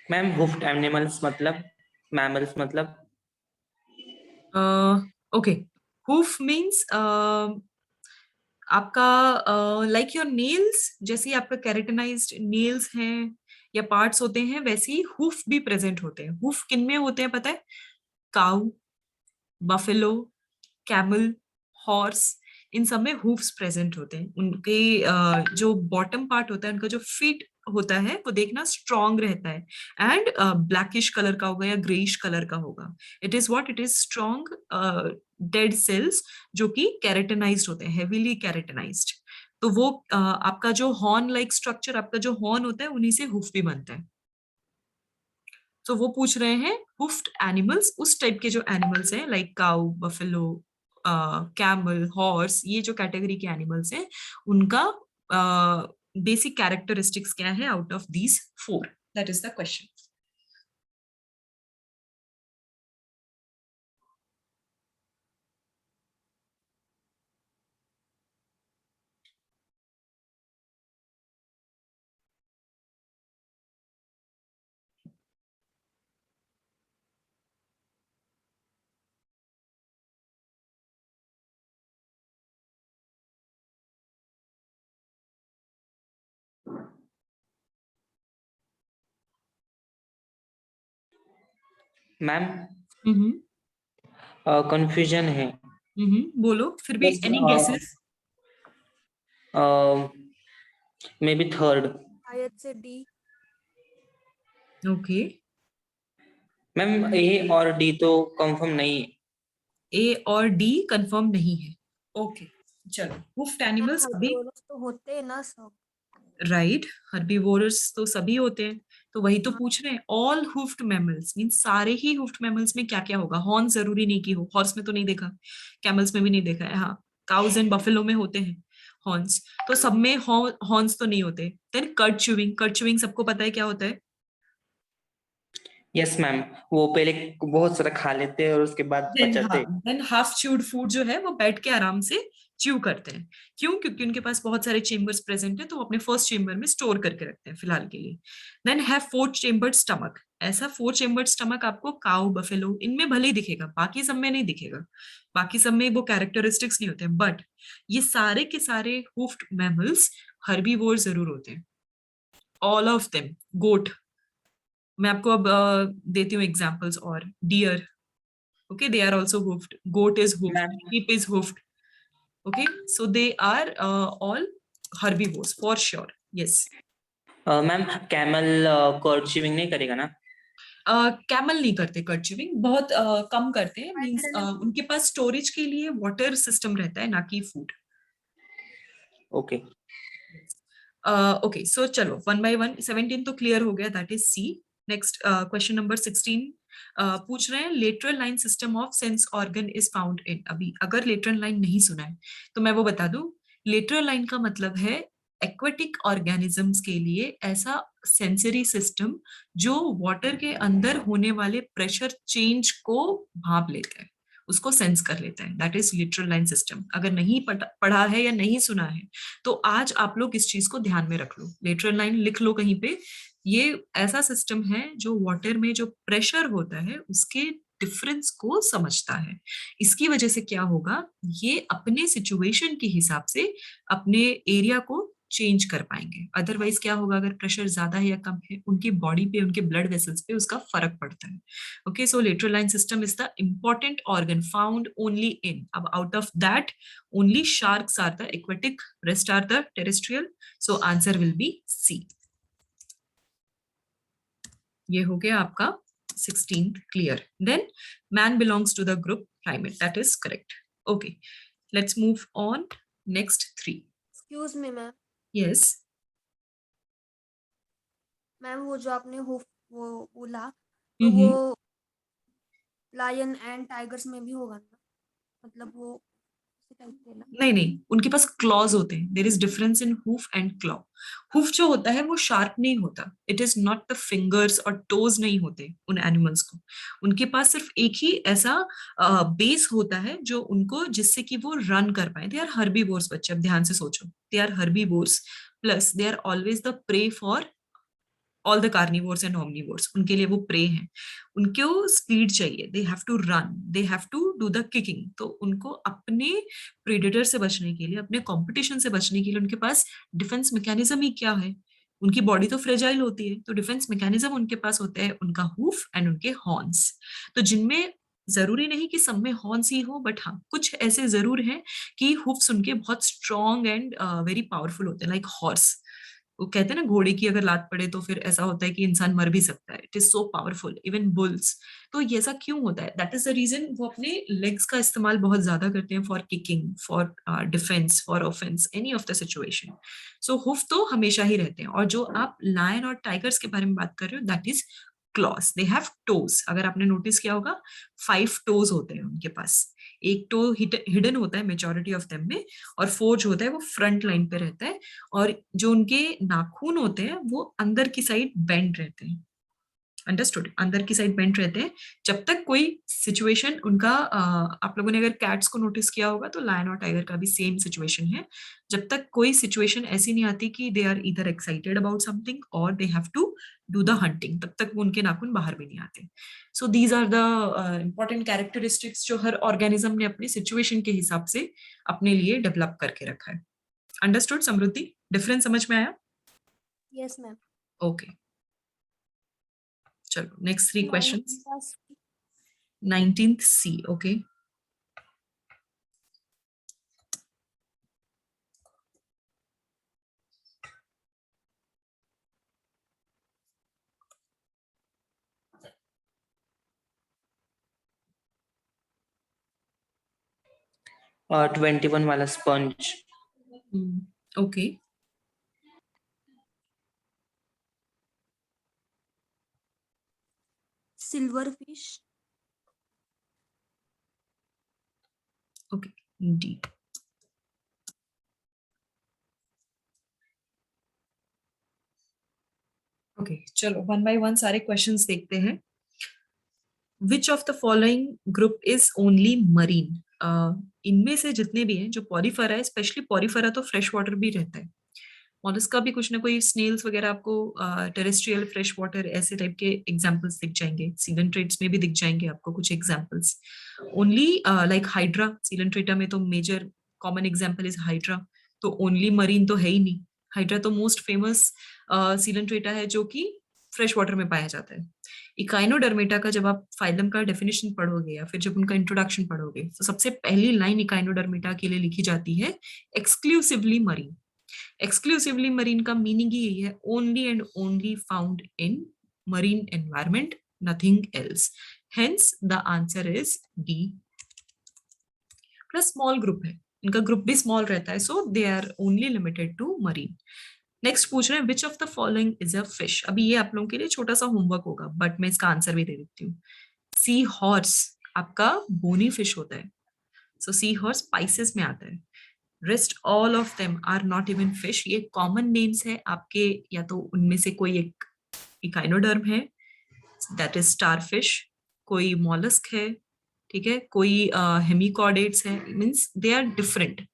ma'am hoofed animals मतलब, मैमल्स मतलब? ओके, हूफ मीन्स आपका लाइक योर नेल्स, जैसे आपका कैरेटनाइज्ड नेल्स हैं या पार्ट्स होते हैं, वैसे ही हूफ भी प्रेजेंट होते हैं। हूफ किन में होते हैं पता है? काउ, बफेलो, कैमल, हॉर्स, इन सब में हूफ्स प्रेजेंट होते हैं। उनके जो बॉटम पार्ट होता है, उनका जो फीट होता है, वो देखना स्ट्रॉन्ग रहता है, एंड ब्लैकिश कलर का होगा या ग्रेइश कलर का होगा। It is what, it is strong dead cells जो कि कैरेटनाइज्ड होते हैं, हेवीली कैरेटनाइज्ड। तो वो आपका जो हॉर्न लाइक स्ट्रक्चर, आपका जो हॉर्न होता है, उन्हीं से हुफ भी बनता है। तो वो पूछ रहे हैं हुफ्ड एनिमल्स, उस टाइप के जो एनिमल्स हैं, like cow, buffalo, camel, horse, ये जो कैटेगरी के एनिमल्स हैं, उनका बेसिक कैरेक्टरिस्टिक्स क्या है out of these 4? That is the question. Ma'am hmm confusion है। बोलो फिर भी, बस any guesses? May be third. शायद से D। ओके, मैम ए और डी तो कंफर्म नहीं है। ए और डी कंफर्म नहीं है। ओके, चलो, हुफ्ड मैम एनिमल्स अभी, herbivores तो होते हैं ना सब। राइट, हर्बीवोरस तो सभी होते हैं, तो वही तो हाँ। पूछ रहे हैं। ऑल हुफ्ड मैमल्स मींस सारे ही हुफ्ड मैमल्स में क्या क्या होगा? हॉर्न जरूरी नहीं कि हो, हॉर्स में तो नहीं देखा, कैमल्स में भी नहीं देखा है, हाँ, काउज एंड बफेलो में होते हैं हॉर्न्स, तो सब में हॉर्न्स तो नहीं होते। Then curd chewing, curd chewing सबको पता है क्या होता है? यस मैम, वो पहले बहुत सारा खा लेते हैं और उसके बाद पचाते। देन हाफ च्यूड फूड जो है वो बैठ के आराम से च्यू करते हैं। क्यों? क्योंकि उनके पास बहुत सारे चेम्बर्स प्रेजेंट है, तो वो अपने फर्स्ट चेम्बर में स्टोर करके रखते हैं फिलहाल के लिए। Then have four chambered stomach. ऐसा फोर चेम्बर्ड स्टमक आपको काउ, बफेलो, इनमें भले ही दिखेगा, बाकी सब में नहीं दिखेगा, बाकी सब में वो कैरेक्टरिस्टिक्स नहीं होते हैं, बट ये सारे के सारे हुफ्ड मैमल्स हर्बीवोर जरूर होते हैं, ऑल ऑफ देम। गोट, मैं आपको अब देती हूँ एग्जाम्पल्स, और deer, okay, they are also hoofed. Goat is hoofed, ma'am sheep is hoofed. Okay, so they are all herbivores for sure. Yes. Ma'am camel curd chewing नहीं करेगा ना? कैमल नहीं करते कर्ड च्यूइंग, बहुत कम करते हैं, मींस उनके पास स्टोरेज के लिए वाटर सिस्टम रहता है, ना कि फूड। ओके। ओके सो चलो वन बाय वन, 17 तो क्लियर हो गया, that is C. Next question number 16 पूछ रहे हैं lateral line system of sense organ is found in. अभी अगर लेटरल लाइन नहीं सुना है तो मैं वो बता दूं, लेटरल लाइन का मतलब है एक्वेटिक ऑर्गेनिजम्स के लिए ऐसा सेंसरी सिस्टम जो वाटर के अंदर होने वाले प्रेशर चेंज को भांप लेता है, उसको सेंस कर लेता है, that is literal line system. अगर नहीं पढ़ा है या नहीं सुना है तो आज आप लोग इस चीज को ध्यान में रख लो, लेटरल लाइन लिख लो कहीं पे। ये ऐसा सिस्टम है जो वाटर में जो प्रेशर होता है उसके डिफरेंस को समझता है। इसकी वजह से क्या होगा, ये अपने सिचुएशन के हिसाब से अपने एरिया को चेंज कर पाएंगे। अदरवाइज क्या होगा, अगर प्रेशर ज्यादा है या कम है, उनकी बॉडी पे, उनके ब्लड वेसल्स पे उसका फर्क पड़ता है। Okay, so lateral line system is the important organ found only in. अब out of that, only sharks are the aquatic, rest are the terrestrial. So answer will be C. ये हो गया आपका 16th clear. Then man belongs to the group primate. That is correct. Okay, let's move on. Next 3. Excuse me ma'am. Yes. Ma'am वो जो आपने HUF वो बोला तो वो लायन एंड टाइगर्स में भी होगा ना, मतलब वो इसी टाइप के ना। नहीं नहीं, उनके पास क्लॉज होते हैं। There is difference in hoof and claw. Hoof जो होता है वो शार्प नहीं होता, it is not the fingers और टोज नहीं होते उन एनिमल्स को। उनके पास सिर्फ एक ही ऐसा बेस होता है जो उनको, जिससे कि वो रन कर पाए। दे आर हर्बीवोर्स बच्चे, अब ध्यान से सोचो, they are herbivores plus they are always the prey for all the carnivores and omnivores. उनके लिए वो प्रे हैं, उनको स्पीड चाहिए, they have to run, they have to do the kicking. तो उनको अपने प्रेडेटर से बचने के लिए, अपने कंपटीशन से बचने के लिए उनके पास डिफेंस मैकेनिज्म ही क्या है, उनकी बॉडी तो फ्रेजाइल होती है, तो डिफेंस मैकेनिज्म उनके पास होता है उनका हूफ एंड उनके हॉर्न्स। तो जिनमें, जरूरी नहीं कि सब में हॉर्न्स ही हो, बट हाँ कुछ ऐसे जरूर हैं कि हुफ्स उनके बहुत स्ट्रॉन्ग एंड वेरी पावरफुल होते हैं, लाइक हॉर्स। वो कहते हैं ना, घोड़े की अगर लात पड़े तो फिर ऐसा होता है कि इंसान मर भी सकता है, it is so powerful, even bulls. तो ये ऐसा क्यों होता है, दैट इज द रीजन वो अपने लेग्स का इस्तेमाल बहुत ज्यादा करते हैं for kicking, for defence, for offence, any of the situation. So HUF तो हमेशा ही रहते हैं। और जो आप लायन और टाइगर्स के बारे में बात कर रहे हो, that is claws, they have toes. अगर आपने नोटिस किया होगा 5 टोज होते हैं उनके पास। एक टो हिडन होता है मेजोरिटी ऑफ देम में, और 4 जो होता है वो फ्रंट लाइन पे रहता है। और जो उनके नाखून होते हैं वो अंदर की साइड बेंड रहते हैं, अंडरस्टूड, अंदर की साइड बेंड रहते हैं। जब तक कोई सिचुएशन उनका, आप लोगों ने अगर कैट्स को नोटिस किया होगा तो लायन और टाइगर का भी सेम सिचुएशन है। जब तक कोई सिचुएशन ऐसी नहीं आती कि दे आर इधर एक्साइटेड अबाउट समथिंग और they have to do the hunting, तब तक वो उनके नाखून बाहर भी नहीं आते। So these are the important characteristics जो हर ऑर्गेनिज्म ने अपनी सिचुएशन के हिसाब से अपने लिए डेवलप करके रखा है। अंडरस्टूड समृद्धि, डिफरेंस समझ में आया? Yes ma'am. ओके चलो next 3 questions. 19th 19th C, okay. और 21 वाला sponge. Okay. Silver fish. Okay, D. Okay, चलो वन बाय वन सारे क्वेश्चंस देखते हैं। Which of the following group is only marine? इनमें से जितने भी हैं, जो पॉरीफेरा है, स्पेशली पॉरीफेरा तो फ्रेश वाटर भी रहता है, मॉलस्क का भी कुछ ना कोई, स्नेल्स वगैरह आपको टेरेस्ट्रियल फ्रेश वाटर ऐसे टाइप के एग्जांपल्स दिख जाएंगे। सीलेंट्रेट्स में भी दिख जाएंगे आपको कुछ examples. Only like hydra, coelenterata में तो major common example is hydra, तो ओनली मरीन तो है ही नहीं। हाइड्रा तो मोस्ट फेमस सीलेंट्रेटा है जो कि फ्रेश वाटर में पाया जाता है। इकाइनोडर्मेटा का जब आप फाइलम का डेफिनेशन पढ़ोगे या फिर जब उनका इंट्रोडक्शन पढ़ोगे, तो सबसे पहली लाइन इकाइनोडर्मेटा के लिए लिखी जाती है एक्सक्लूसिवली मरीन। एक्सक्लूसिवली मरीन का मीनिंग ही यही है, only and only found in marine environment, nothing else. Hence the answer is D. Plus small group है, इनका ग्रुप भी स्मॉल रहता है, so they are only limited to marine. Next पूछ रहे हैं which of the following is a fish. अभी ये आप लोगों के लिए छोटा सा होमवर्क होगा, बट मैं इसका आंसर भी दे देती हूँ. सी हॉर्स आपका बोनी फिश होता है, सो सी हॉर्स स्पाइसेस में आता है. Rest all of them are not even fish. ये कॉमन नेम्स है आपके, या तो उनमें से कोई एक इकाइनोडर्म है, दैट इज स्टारफिश, कोई मॉलस्क है, ठीक है, कोई हेमिकॉर्डेट्स है, means they are different,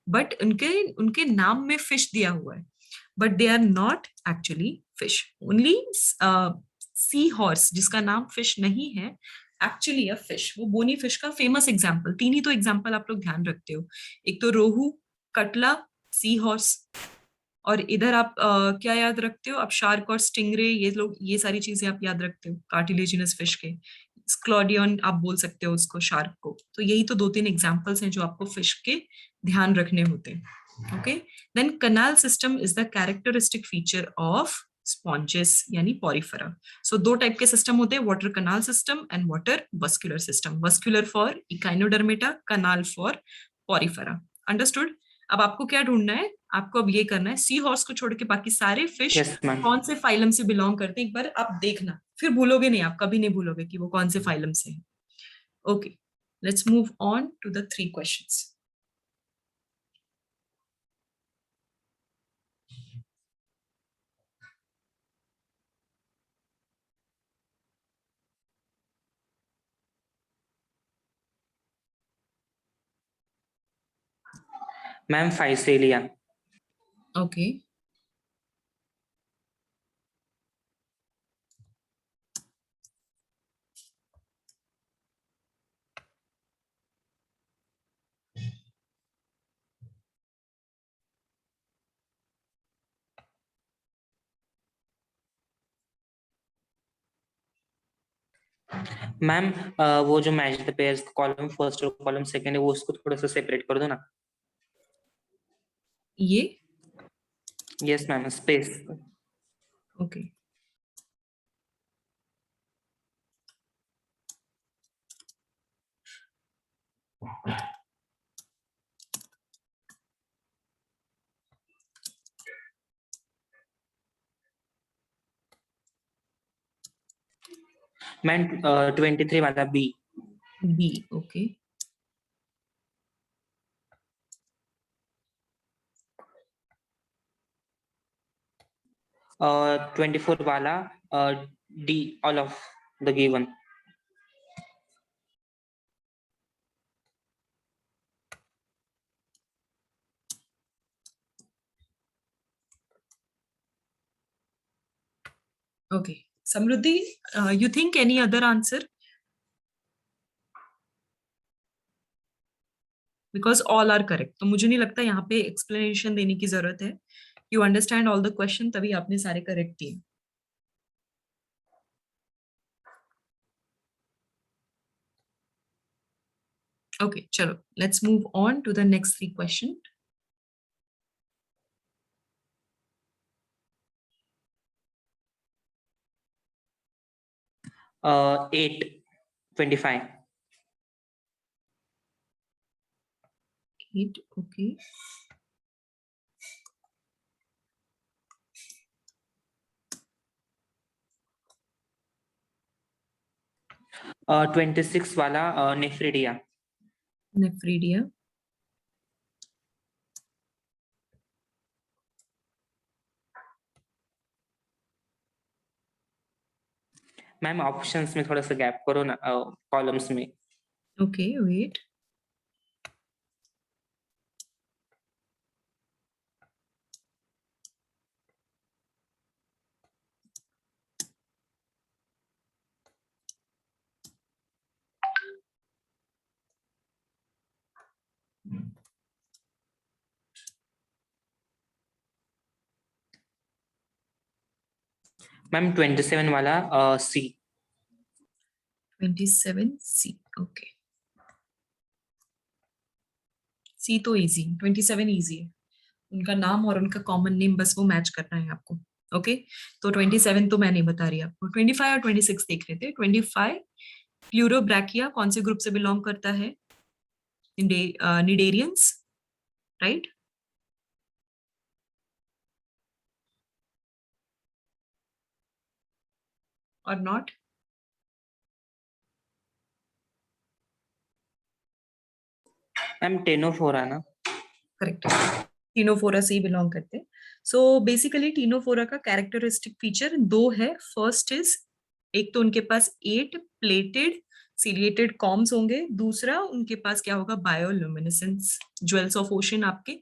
but उनके उनके नाम में फिश दिया हुआ है, but they are not actually fish. Only sea horse जिसका नाम फिश नहीं है, एक्चुअली अ फिश. वो बोनी फिश का फेमस एग्जाम्पल, तीन ही तो एग्जाम्पल आप लोग ध्यान रखते हो, एक तो रोहू, कटला, सी हॉर्स, और इधर आप क्या याद रखते हो, आप शार्क और स्टिंगरे, ये लोग, ये सारी चीजें आप याद रखते हो कार्टिलेजिनस फिश के. स्क्लॉडियन आप बोल सकते हो उसको, शार्क को. तो यही तो दो तीन एग्जांपल्स हैं जो आपको फिश के ध्यान रखने होते हैं. Okay, then canal system is the characteristic feature of sponges यानी पॉरीफेरा. सो दो टाइप के सिस्टम होते हैं, water canal system and water vascular system. Vascular for echinodermata, canal for porifera. Understood. अब आपको क्या ढूंढना है, आपको अब ये करना है, सी हॉर्स को छोड़ के बाकी सारे फिश यस मैम. कौन से फाइलम से बिलोंग करते हैं, एक बार आप देखना, फिर भूलोगे नहीं, आप कभी नहीं भूलोगे कि वो कौन से फाइलम से है. Okay, let's move on to the 3 questions. Ma'am physalia. Okay, ma'am वो जो match the pairs column first और कॉलम सेकंड है, वो उसको थोड़ा सा सेपरेट कर दो ना. ये yes ma'am, space. Okay. Ma'am 23 वाला बी. बी. ओके, 24 वाला D, all of the given. Okay. Samriddhi, you think any other answer, because all are correct. तो मुझे नहीं लगता यहाँ पे एक्सप्लेनेशन देने की जरूरत है. You understand all the question, तभी आपने सारे करेक्ट किए. ओके, चलो let's move on to the next 3 question. 8, 25. 8. Okay, 26 वाला नेफ्रिडिया. नेफ्रीडिया. मैम ऑप्शंस में थोड़ा सा गैप करो ना, कॉलम्स में. Okay, wait. मैम 27 वाला सी. 27 सी. ओके, सी तो इजी, 27 इजी है. उनका नाम और उनका कॉमन नेम बस वो मैच करना है आपको। ओके, तो 27 तो मैं नहीं बता रही आपको, 25 और 26 देख रहे थे। 25 प्लूरोब्रैकिया कौन से ग्रुप से बिलोंग करता है? Cnidarians, right? और नॉट? मैम टेनोफोरा ना? करेक्ट, टीनोफोरा से ही बिलोंग करते हैं। सो बेसिकली टीनोफोरा का कैरेक्टरिस्टिक फीचर दो है। फर्स्ट इज, एक तो उनके पास 8 प्लेटेड सीलिएटेड कॉम्स होंगे, दूसरा उनके पास क्या होगा? बायोल्यूमिनेसेंस, ज्वेल्स ऑफ ओशन आपके,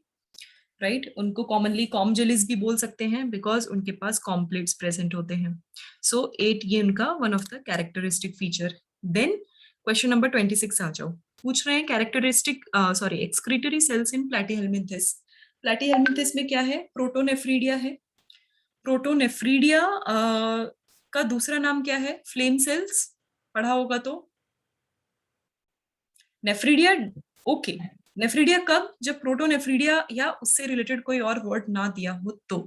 राइट? उनको कॉमनली कॉम जेलिस भी बोल सकते हैं बिकॉज उनके पास कॉम्प्लेट्स प्रेजेंट होते हैं। सो 8 ये उनका one of the characteristic feature. Then question number 26 आ जाओ। पूछ रहे हैं characteristic sorry excretory cells in platyhelminthes. Platyhelminthes में क्या है? प्रोटोनेफ्रीडिया है। प्रोटोनेफ्रीडिया का दूसरा नाम क्या है? फ्लेम सेल्स, पढ़ा होगा तो। नेफ्रीडिया, ओके, नेफ्रीडिया कब? जब प्रोटोनेफ्रीडिया या उससे रिलेटेड कोई और वर्ड ना दिया हो तो।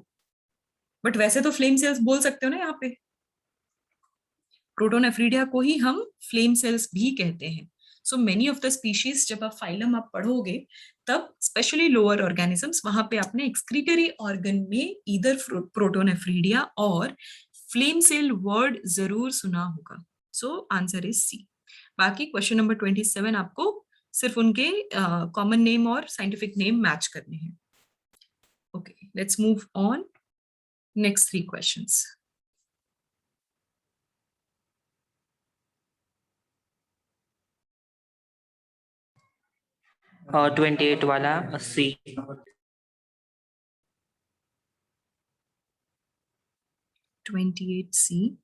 बट वैसे तो फ्लेम सेल्स बोल सकते हो ना यहाँ पे। प्रोटोनेफ्रीडिया को ही हम फ्लेम सेल्स भी कहते हैं। So many of the species, जब आप फाइलम आप पढ़ोगे तब स्पेशली लोअर ऑर्गेनिजम्स, वहां पे आपने एक्सक्रीटरी ऑर्गन में इधर प्रोटोनेफ्रीडिया और फ्लेम सेल वर्ड जरूर सुना होगा। So answer is C. बाकी क्वेश्चन नंबर 27 आपको सिर्फ उनके कॉमन नेम और साइंटिफिक नेम मैच करने हैं। Okay, let's move on next 3 questions. 28 वाला सी। 28C।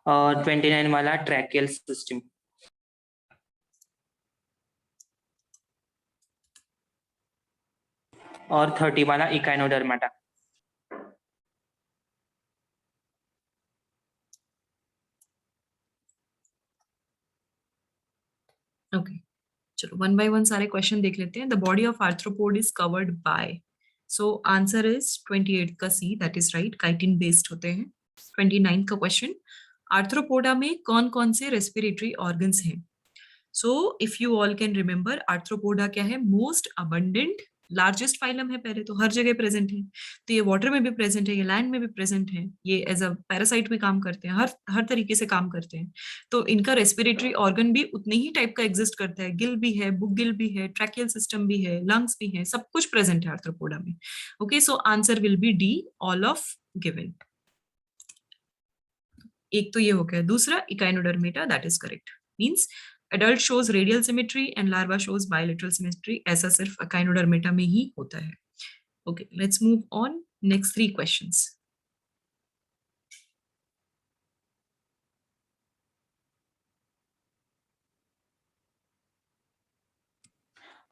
29 वाला ट्रैकियल सिस्टम। और 30 वाला इकाइनोडर्माटा। ओके, चलो वन बाय वन सारे क्वेश्चन देख लेते हैं। The body of arthropod is covered by, so answer is 28 का C, that is right, chitin based होते हैं। 29 का क्वेश्चन, आर्थ्रोपोडा में कौन कौन से रेस्पिरेटरी ऑर्गन्स हैं? So if you all can remember, arthropoda क्या है? मोस्ट अबंडेंट लार्जेस्ट फाइलम है, पहले तो हर जगह प्रेजेंट है। तो ये वाटर में भी प्रेजेंट है, ये लैंड में भी प्रेजेंट है, ये एज अ पैरासाइट भी काम करते हैं, हर हर तरीके से काम करते हैं। तो इनका रेस्पिरेटरी ऑर्गन भी उतने ही टाइप का एग्जिस्ट करता है, गिल भी है, बुक गिल भी है, ट्रैकियल सिस्टम भी है, लंग्स भी है, सब कुछ प्रेजेंट है आर्थ्रोपोडा में। Okay, so answer will B D, all of given. एक तो ये हो गया, दूसरा Echinodermata, that is correct, means adult shows radial symmetry and larva shows bilateral symmetry, ऐसा सिर्फ इकाइनोडर्मेटा में ही होता है। Okay, let's move on, next 3 questions.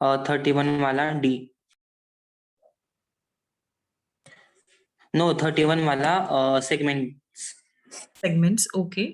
और 31 वाला डी। नो, 31 वाला Segments, okay.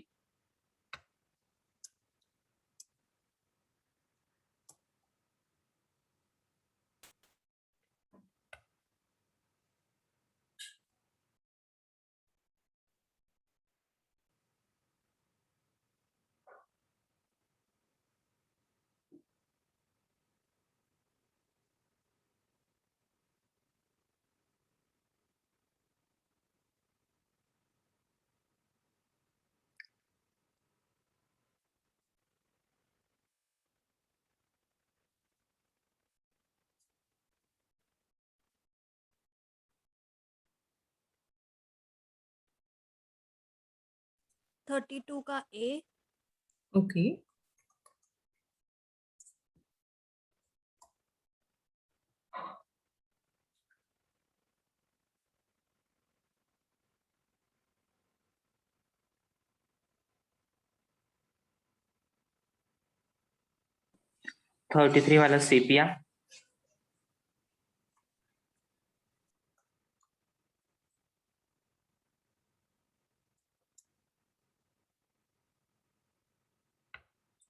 थर्टी टू का ए। Okay. थर्टी थ्री वाला सेपिया।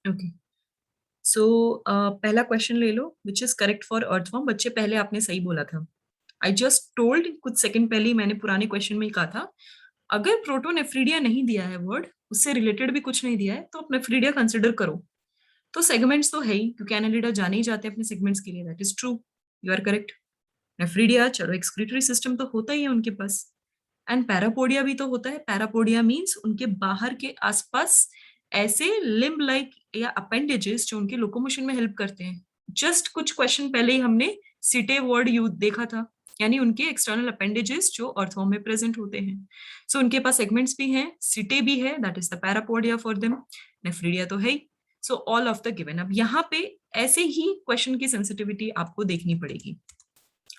Okay. पहला क्वेश्चन ले लो, which is correct for earthworm. बच्चे पहले आपने सही बोला था, आई जस्ट टोल्ड कुछ सेकंड पहले ही मैंने पुराने क्वेश्चन में ही कहा था, अगर प्रोटोनेफ्रीडिया नहीं दिया है वर्ड, उससे रिलेटेड भी कुछ नहीं दिया है, तो आप नेफ्रीडिया कंसिडर करो। तो सेगमेंट्स तो है ही, क्योंकि एनालिडा जाने ही जाते हैं अपने सेगमेंट्स के लिए, that is true, you are correct. Nephridia, चलो एक्सक्रीटरी सिस्टम तो होता ही है उनके पास, एंड पैरापोडिया भी तो होता है। पैरापोडिया मीन्स उनके बाहर के आसपास ऐसे लिम्ब लाइक या अपेंडेजेस जो उनके लोकोमोशन में हेल्प करते हैं। जस्ट कुछ क्वेश्चन पहले ही हमने सिटे वर्ड यूज देखा था, यानी उनके एक्सटर्नल अपेंडेजेस जो अर्थवॉर्म में प्रेजेंट होते हैं। सो उनके पास सेगमेंट्स भी हैं, सिटे भी है, that is the parapodia for them. Nephridia तो है ही। So all of the given. अब यहाँ पे ऐसे ही क्वेश्चन की सेंसिटिविटी आपको देखनी पड़ेगी,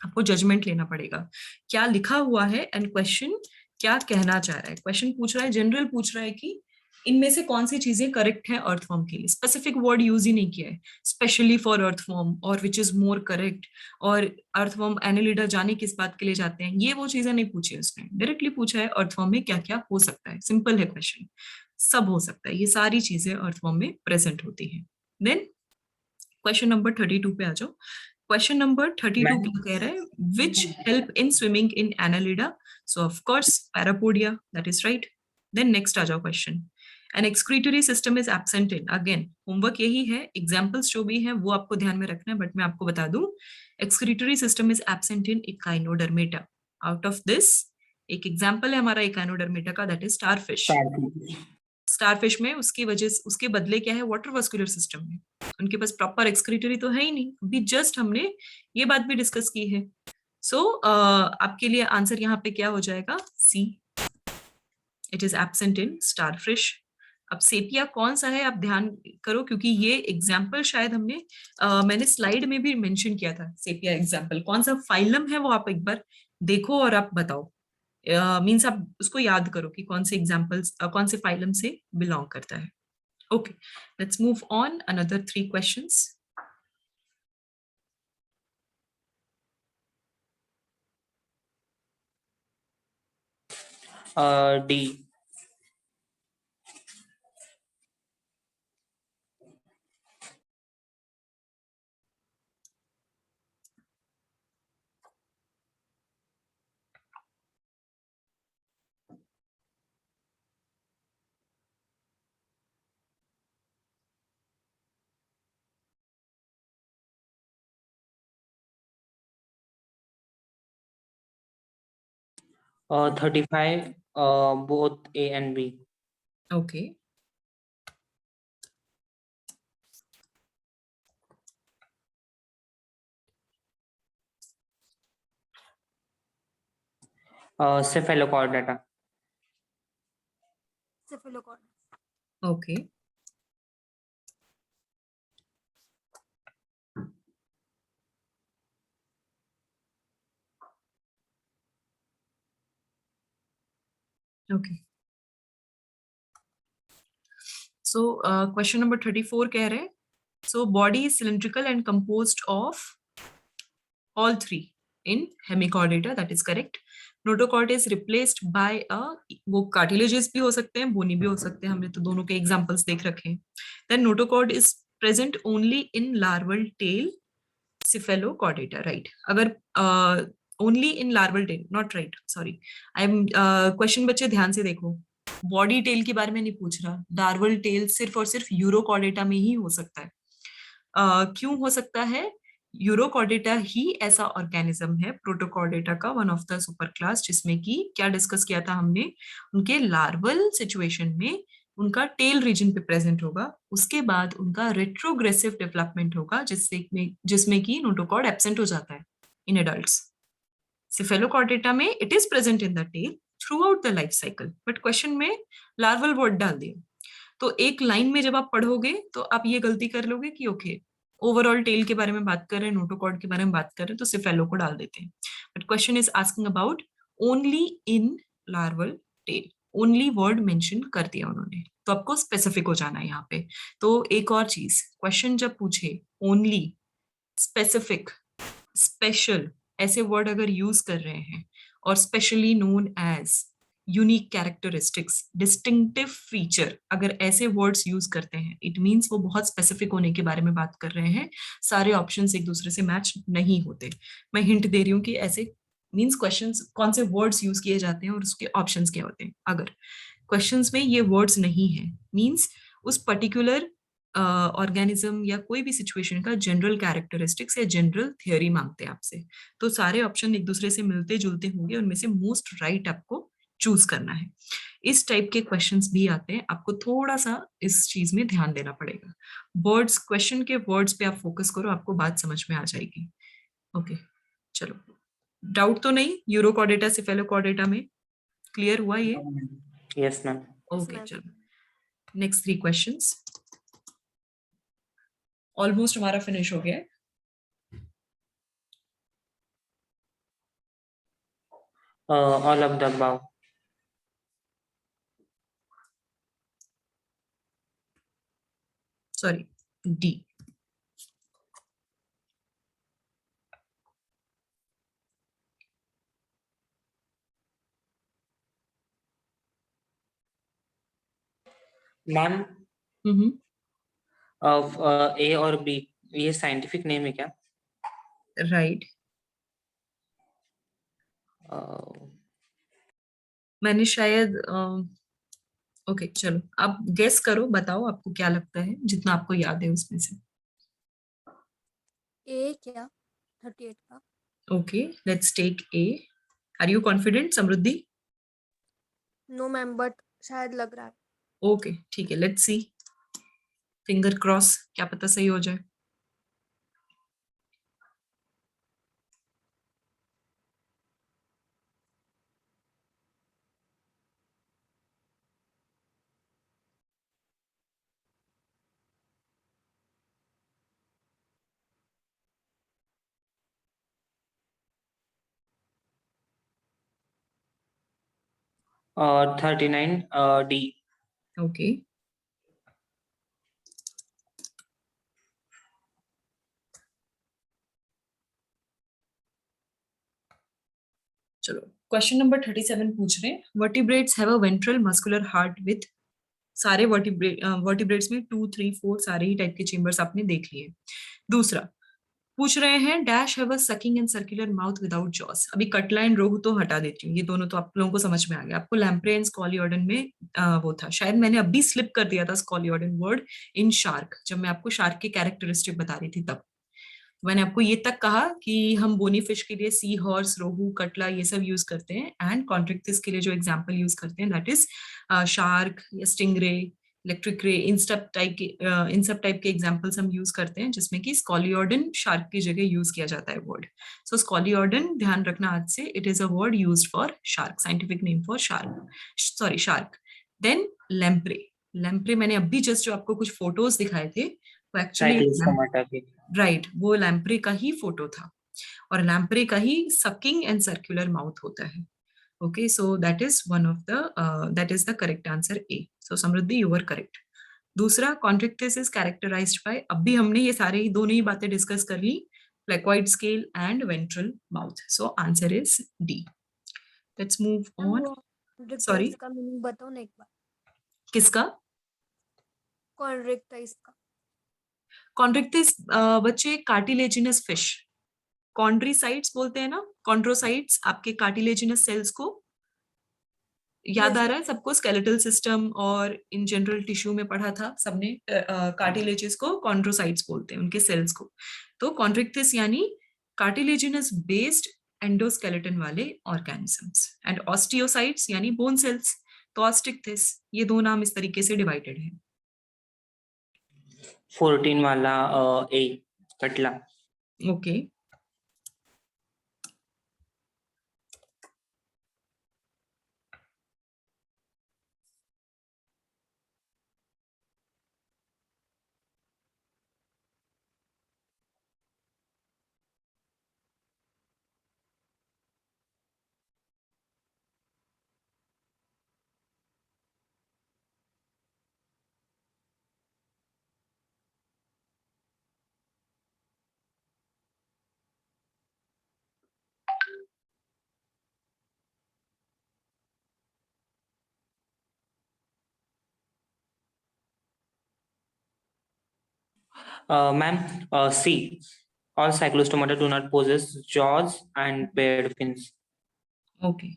आपको जजमेंट लेना पड़ेगा, क्या लिखा हुआ है एंड क्वेश्चन क्या कहना चाह रहा है। क्वेश्चन पूछ रहा है, जनरल पूछ रहा है कि इनमें से कौन सी चीजें करेक्ट है अर्थवॉर्म के लिए। स्पेसिफिक वर्ड यूज ही नहीं किया है, स्पेशली फॉर अर्थवॉर्म और विच इज मोर करेक्ट, और अर्थवॉर्म एनालिडा जाने किस बात के लिए जाते हैं, ये वो चीजें नहीं पूछी उसने। डायरेक्टली पूछा है अर्थवॉर्म में क्या क्या हो सकता है। सिंपल है क्वेश्चन, सब हो सकता है, ये सारी चीजें अर्थवॉर्म में प्रेजेंट होती है। देन क्वेश्चन नंबर 32 पे आ जाओ। क्वेश्चन नंबर 32 क्या कह रहा है, which help in swimming in Annelida. So of course parapodia, that is right. Then next आ जाओ question, an excretory system is absent in. Again homework यही है, एग्जाम्पल्स जो भी है वो आपको ध्यान में रखना है, बट मैं आपको बता दूं, excretory system is absent in Echinodermata. Out of this एक एग्जाम्पल है हमारा इकाइनोडर्मेटा का, दैट इज स्टारफिश। स्टारफिश में उसकी वजह से, उसके बदले क्या है, वाटर वास्कुलर सिस्टम में उनके पास प्रॉपर एक्सक्रीटरी तो है ही नहीं। अभी जस्ट हमने ये बात भी डिस्कस की है। सो आपके लिए आंसर यहाँ पे क्या हो जाएगा, C, it is absent in starfish. अब सेपिया कौन सा है आप ध्यान करो, क्योंकि ये एग्जाम्पल शायद हमने मैंने स्लाइड में भी मेंशन किया था। सेपिया एग्जाम्पल कौन सा फाइलम है वो आप एक बार देखो और आप बताओ, मीन्स आप उसको याद करो कि कौन से एग्जाम्पल्स कौन से फाइलम से बिलोंग करता है। Okay, let's move on. Another 3 questions. D. Uh, 35, both A and B. Okay. Cephalochordata. Cephalochordata. Okay. Okay. So question number 34 कह रहे हैं, so body is cylindrical and composed of all three in hemichordata, that is correct. Notochord is replaced by a, वो cartilages भी हो सकते हैं, bony भी हो सकते हैं, हमने तो दोनों के examples देख रखे हैं. Then notochord is present only in larval tail cephalochordata, right? अगर only in larval tail, not right, sorry. I'm question बच्चे ध्यान से देखो, बॉडी टेल के बारे में नहीं पूछ रहा, लार्वल टेल सिर्फ और सिर्फ यूरोकॉर्डेटा में ही हो सकता है। क्यों हो सकता है, यूरोकॉर्डेटा ही ऐसा ऑर्गेनिज्म है प्रोटोकॉर्डेटा का one of the super class, जिसमें कि क्या डिस्कस किया था हमने, उनके लार्वल सिचुएशन में उनका टेल रीजन पे प्रेजेंट होगा, उसके बाद उनका रेट्रोग्रेसिव डेवलपमेंट होगा, जिसमें कि नोटोकॉर्ड एब्सेंट हो जाता है इन एडल्ट्स। सिफेलोकॉर्डेटा में it is present in the tail throughout the life cycle, but question में लार्वल वर्ड डाल दिया, तो एक लाइन में जब आप पढ़ोगे तो आप ये गलती कर लोगे कि ओके ओवरऑल टेल के बारे में बात कर रहे हैं, नोटोकॉर्ड के बारे में बात कर रहे हैं, तो सिफेलो को डाल देते हैं, but question is asking about only in larval tail, only word mention कर दिया उन्होंने, तो आपको स्पेसिफिक हो जाना है यहाँ पे। तो एक और चीज, क्वेश्चन जब पूछे ओनली, स्पेसिफिक, स्पेशल ऐसे वर्ड अगर यूज कर रहे हैं, और specially known as, unique characteristics, distinctive feature, अगर ऐसे वर्ड्स यूज करते हैं इट मीन्स वो बहुत स्पेसिफिक होने के बारे में बात कर रहे हैं, सारे ऑप्शंस एक दूसरे से मैच नहीं होते। मैं हिंट दे रही हूँ कि ऐसे मीन्स क्वेश्चंस कौन से वर्ड्स यूज किए जाते हैं और उसके ऑप्शंस क्या होते हैं। अगर क्वेश्चंस में ये वर्ड्स नहीं है मीन्स उस पर्टिकुलर ऑर्गेनिज्म या कोई भी सिचुएशन का जनरल कैरेक्टरिस्टिक्स या जनरल थियोरी मांगते हैं आपसे, तो सारे ऑप्शन एक दूसरे से मिलते जुलते होंगे, उनमें से मोस्ट राइट आपको चूज करना है। इस टाइप के क्वेश्चंस भी आते हैं, आपको थोड़ा सा इस चीज में ध्यान देना पड़ेगा। वर्ड्स, क्वेश्चन के वर्ड्स पे आप फोकस करो, आपको बात समझ में आ जाएगी। ओके चलो, डाउट तो नहीं यूरोकॉर्डेटा सिफेलोकॉर्डेटा में? क्लियर हुआ ये? Yes ma'am. Yes okay ma'am. चलो, नेक्स्ट 3 क्वेश्चंस ऑलमोस्ट हमारा फिनिश हो गया है। All of the above. Sorry, D. Ma'am hmm, of A और बी, ये साइंटिफिक नेम है क्या? राइट। Uh, मैंने शायद ओके चलो, आप गेस करो, बताओ आपको क्या लगता है, जितना आपको याद है उसमें से। ए क्या 38 का? Okay let's take A. Are you confident Samriddhi? No ma'am, but शायद लग रहा है। ओके ठीक है, लेट्स सी, फिंगर क्रॉस, क्या पता सही हो जाए। और 39 डी। ओके चलो, क्वेश्चन नंबर 37 पूछ रहे हैं, vertebrates have a ventral muscular heart with, सारे वर्टिब्रेट्स में 2 3 4 सारे ही टाइप के चेंबर्स आपने देख लिए। दूसरा पूछ रहे हैं dash have a sucking and circular mouth without jaws. अभी कटला एंड रोहू तो हटा देती हूँ, ये दोनों तो आप लोगों को समझ में आ गया। आपको लैम्प्रे एंड स्कॉलियोडन में वो था, शायद मैंने अभी स्लिप कर दिया था स्कॉलियोडन वर्ड इन शार्क, जब मैं आपको शार्क के कैरेक्टरिस्टिक बता रही थी तब मैंने आपको ये तक कहा कि हम बोनी फिश के लिए सी हॉर्स, रोहू, कटला ये सब यूज करते हैं, एंड कॉन्ट्रिक्टिस के लिए जो एग्जाम्पल यूज करते हैं दैट इज शार्क या स्टिंगरे, इलेक्ट्रिक रे, इन सब टाइप के एग्जाम्पल्स हम यूज करते हैं, जिसमें कि स्कॉलियोडन शार्क की जगह यूज किया जाता है वर्ड। सो स्कॉलियोडन ध्यान रखना आज से, it is a word used for shark, scientific name for shark, sorry shark. Then lamprey, lamprey मैंने अभी जस्ट जो आपको कुछ फोटोज दिखाए थे वो एक्चुअली साइक्लोस्टोमाटा के। राइट, वो लैम्प्रे का ही फोटो था, और लैम्प्रे का ही सकिंग एंड सर्कुलर माउथ होता है। Okay so that is one of the that is the correct answer A. So Samriddhi you are correct. दूसरा, कॉन्ट्रिक्टिस इज कैरेक्टराइज्ड बाय, अभी हमने ये सारे ही दोनों ही बातें डिस्कस कर ली, placoid scale and ventral mouth, so answer is D. Let's move ma'am on. वो सॉरी, कॉन्ट्रैक्टाइल्स का मीनिंग बताओ ना एक बार। किसका? कॉन्ट्रैक्टाइल्स का। कॉन्ट्रिक्टिस बच्चे कार्टिलेजिनस फिश, कॉन्ड्रीसाइट्स बोलते हैं ना, कॉन्ड्रोसाइट्स आपके कार्टिलेजिनस सेल्स को, याद यस आ रहा मैम। है सबको? स्केलेटल सिस्टम और इन जनरल टिश्यू में पढ़ा था सबने, कार्टिलेजेस को कॉन्ड्रोसाइट्स बोलते हैं, उनके सेल्स को। तो कॉन्ड्रिक्टिस यानी कार्टिलेजिनस बेस्ड एंडोस्केलेटन वाले ऑर्गेनिजम्स, एंड ऑस्टियोसाइट्स यानी बोन सेल्स, तो ऑस्टिक्टिस, ये दो नाम इस तरीके से डिवाइडेड है। 14 वाला A, Catla. Okay Ma'am, C. All cyclostomata do not possess jaws and paired fins. Okay,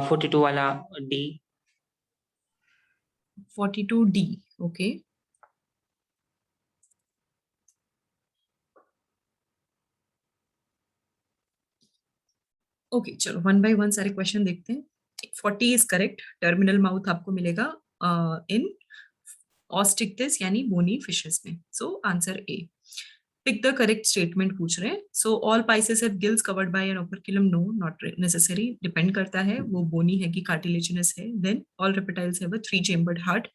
42 वाला D. 42D, okay. ओके, चलो वन बाय वन सारे क्वेश्चन देखते हैं। 40 इज करेक्ट, टर्मिनल माउथ आपको मिलेगा इन ऑस्टिक्टिस यानी बोनी फिशेस में। So answer A. Pick the correct statement पूछ रहे हैं। So all pisces have gills covered by an operculum, no not necessary, depend करता है वो बोनी है कि कार्टिलेजिनस है। Then all reptiles have a 3 chambered heart,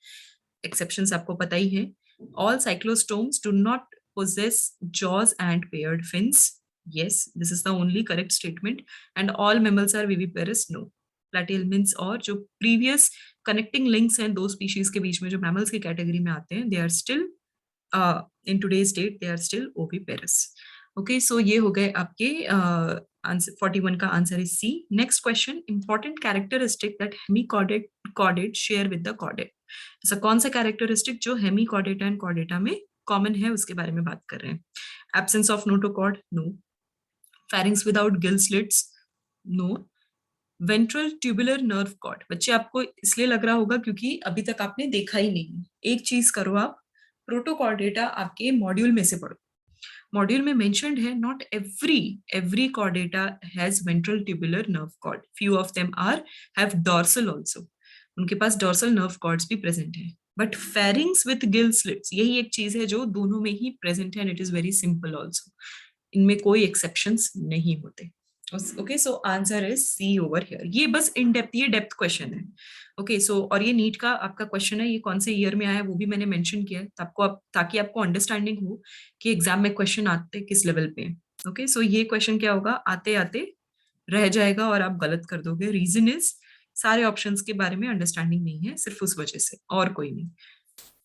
exceptions आपको पता ही है। All cyclostomes do not possess jaws and paired fins. Yes, this is the only correct statement. And all mammals are viviparous. No. Platyhelminths और जो previous connecting links हैं दो species के बीच में जो mammals की category में आते हैं, they are still in today's date they are still oviparous. Okay, so ये हो गए आपके आंसर। 41 का answer is C. Next question, important characteristic that hemichordate share with the chordate. ऐसा कौन सा कैरेक्टरिस्टिक जो हेमिकॉर्डेटा एंड कॉर्डेटा में कॉमन है उसके बारे में बात कर रहे हैं। Absence of notochord, no. Pharynx without gill slits, no. Ventral tubular nerve cord, बच्चे आपको इसलिए लग रहा होगा क्योंकि अभी तक आपने देखा ही नहीं। एक चीज करो आप, प्रोटोकॉर्डेटा आपके मॉड्यूल में से पढ़ो। मॉड्यूल में मेंशन्ड है not every chordata has ventral tubular nerve cord, few of them are have dorsal also, उनके पास डॉर्सल नर्व कॉर्ड्स भी प्रेजेंट है। But pharynx with gill slits यही एक चीज है जो दोनों में ही प्रेजेंट है and it is very simple also, इनमें कोई एक्सेप्शंस नहीं होते। Okay, so answer is C over here. ये बस इन डेप्थ, ये डेप्थ क्वेश्चन है। ओके, सो और ये नीट का आपका क्वेश्चन है, ये कौन से ईयर में आया है वो भी मैंने मेंशन किया है ताकि आपको अंडरस्टैंडिंग हो कि एग्जाम में क्वेश्चन आते किस लेवल पे। ओके, सो ये क्वेश्चन क्या होगा, आते आते रह जाएगा और आप गलत कर दोगे। रीजन इज सारे ऑप्शंस के बारे में अंडरस्टैंडिंग नहीं है, सिर्फ उस वजह से, और कोई नहीं।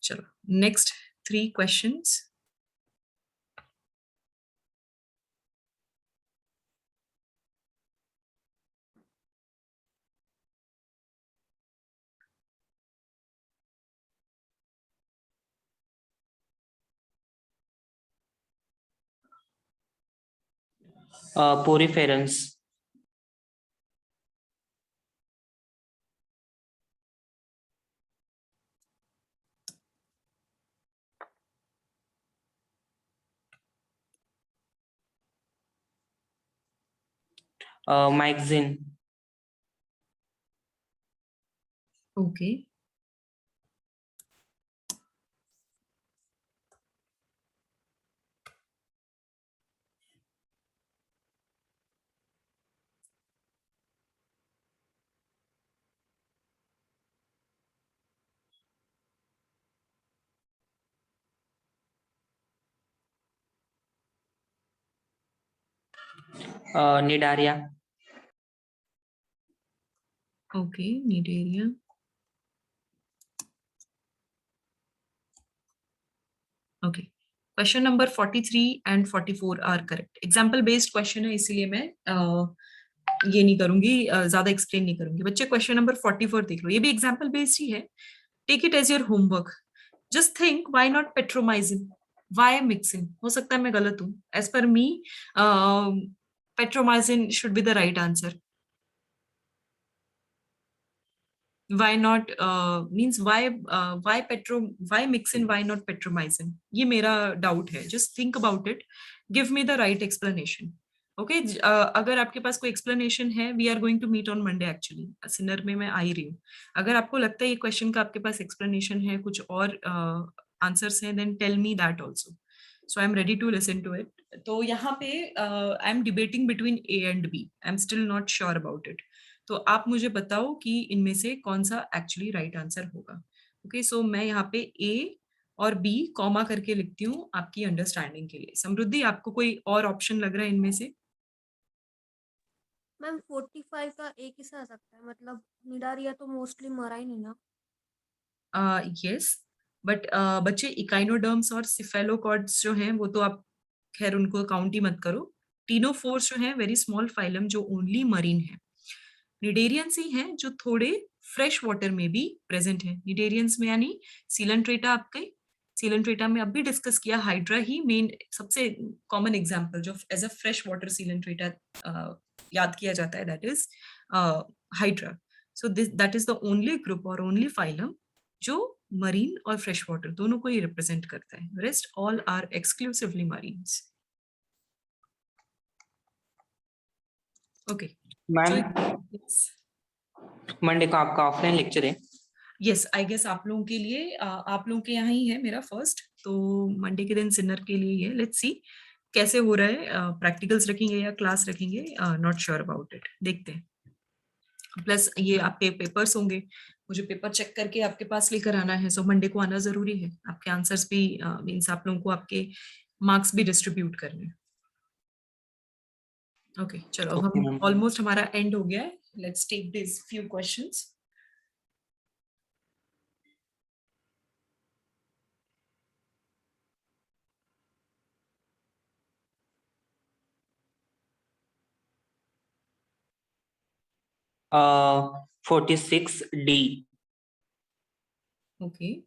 चलो next 3 questions. Poriferans. Myxin. Okay, Nidaria. Okay, Cnidaria. Okay, question number 43 and 44 are correct. Example based question है इसीलिए मैं ये नहीं करूंगी, ज्यादा एक्सप्लेन नहीं करूंगी। बच्चे क्वेश्चन नंबर 44 देख लो, ये भी एग्जाम्पल बेस्ड ही है। Take it as your homework. Just think why not Petromyzon, why Myxine. हो सकता है मैं गलत हूँ, as per me Petromyzon should be the right answer. why not means why mixin, why not petromycin, ये मेरा डाउट है। just think about it, give me the right explanation. Okay, अगर आपके पास कोई एक्सप्लेनेशन है, we are going to meet on Monday, actually सिनर में मैं आ ही रही हूँ। अगर आपको लगता है ये क्वेश्चन का आपके पास एक्सप्लेनेशन है, कुछ और आंसर्स हैं, then tell me that also. So I am ready to listen to it. तो यहाँ पे I am debating between A and B. I am still not sure about it. तो आप मुझे बताओ कि इनमें से कौन सा एक्चुअली राइट आंसर होगा. ओके, सो मैं यहाँ पे ए और बी कॉमा करके लिखती हूँ आपकी अंडरस्टैंडिंग के लिए. समृद्धि, आपको कोई और ऑप्शन लग रहा है इनमें से? मैम 45 का एक ही से आ सकता है, मतलब निडारिया तो मोस्टली मरा ही नहीं ना. यस, बट बच्चे इकाइनोडर्म्स और सिफेलोकॉड्स जो हैं वो तो आप खैर उनको काउंट ही मत करो. टीनोफोर्स जो है वेरी स्मॉल फाइलम जो ओनली मरीन है. निडेरियंस ही हैं जो थोड़े फ्रेश वाटर में भी प्रेजेंट है. निडेरियंस में यानी सीलंट्रेटा, आपके सीलंट्रेटा में अब भी डिस्कस किया. हाइड्रा ही मेन सबसे कॉमन एग्जांपल जो as a fresh water coelenterata याद किया जाता है, that is hydra. So this that is the only group और ओनली फाइलम जो मरीन और फ्रेश वाटर दोनों को ही रिप्रेजेंट करता है. Rest all are exclusively marines. Okay, ma'am yes. Monday को आपका ऑफलाइन लेक्चर है? यस, आई गेस आप लोगों के लिए आप लोगों के यहाँ ही है मेरा फर्स्ट. तो मंडे के दिन सिनर के लिए ही है. लेट्स सी कैसे हो रहा है. प्रैक्टिकल्स रखेंगे या क्लास रखेंगे, नॉट श्योर अबाउट इट. देखते हैं. प्लस ये आपके पेपर्स होंगे, मुझे पेपर चेक करके आपके पास लेकर आना है. सो मंडे को आना जरूरी है. आपके आंसर्स भी मीन्स आप लोगों को आपके मार्क्स भी डिस्ट्रीब्यूट करने. ओके, चलो अब ओके हम मैम. ऑलमोस्ट हमारा एंड हो गया है. Let's take this few questions. uh, 46D. Okay,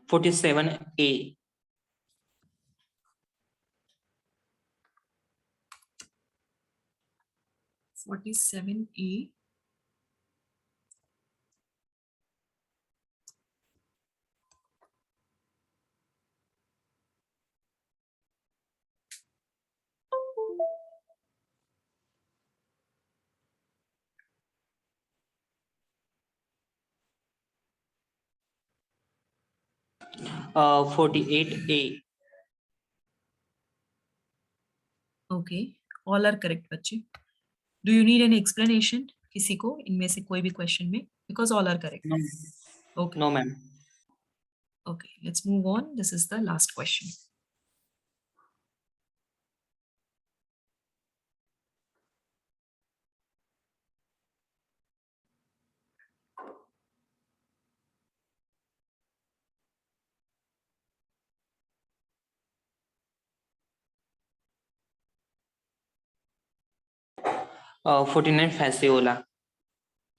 47A. 47A. uh, 48A. Okay, all are correct बच्चे. Do you need any explanation किसी को इनमें से कोई भी क्वेश्चन में? Because all are correct. No, okay, no ma'am. Okay, let's move on. This is the last question. Uh, 49 Fasciola.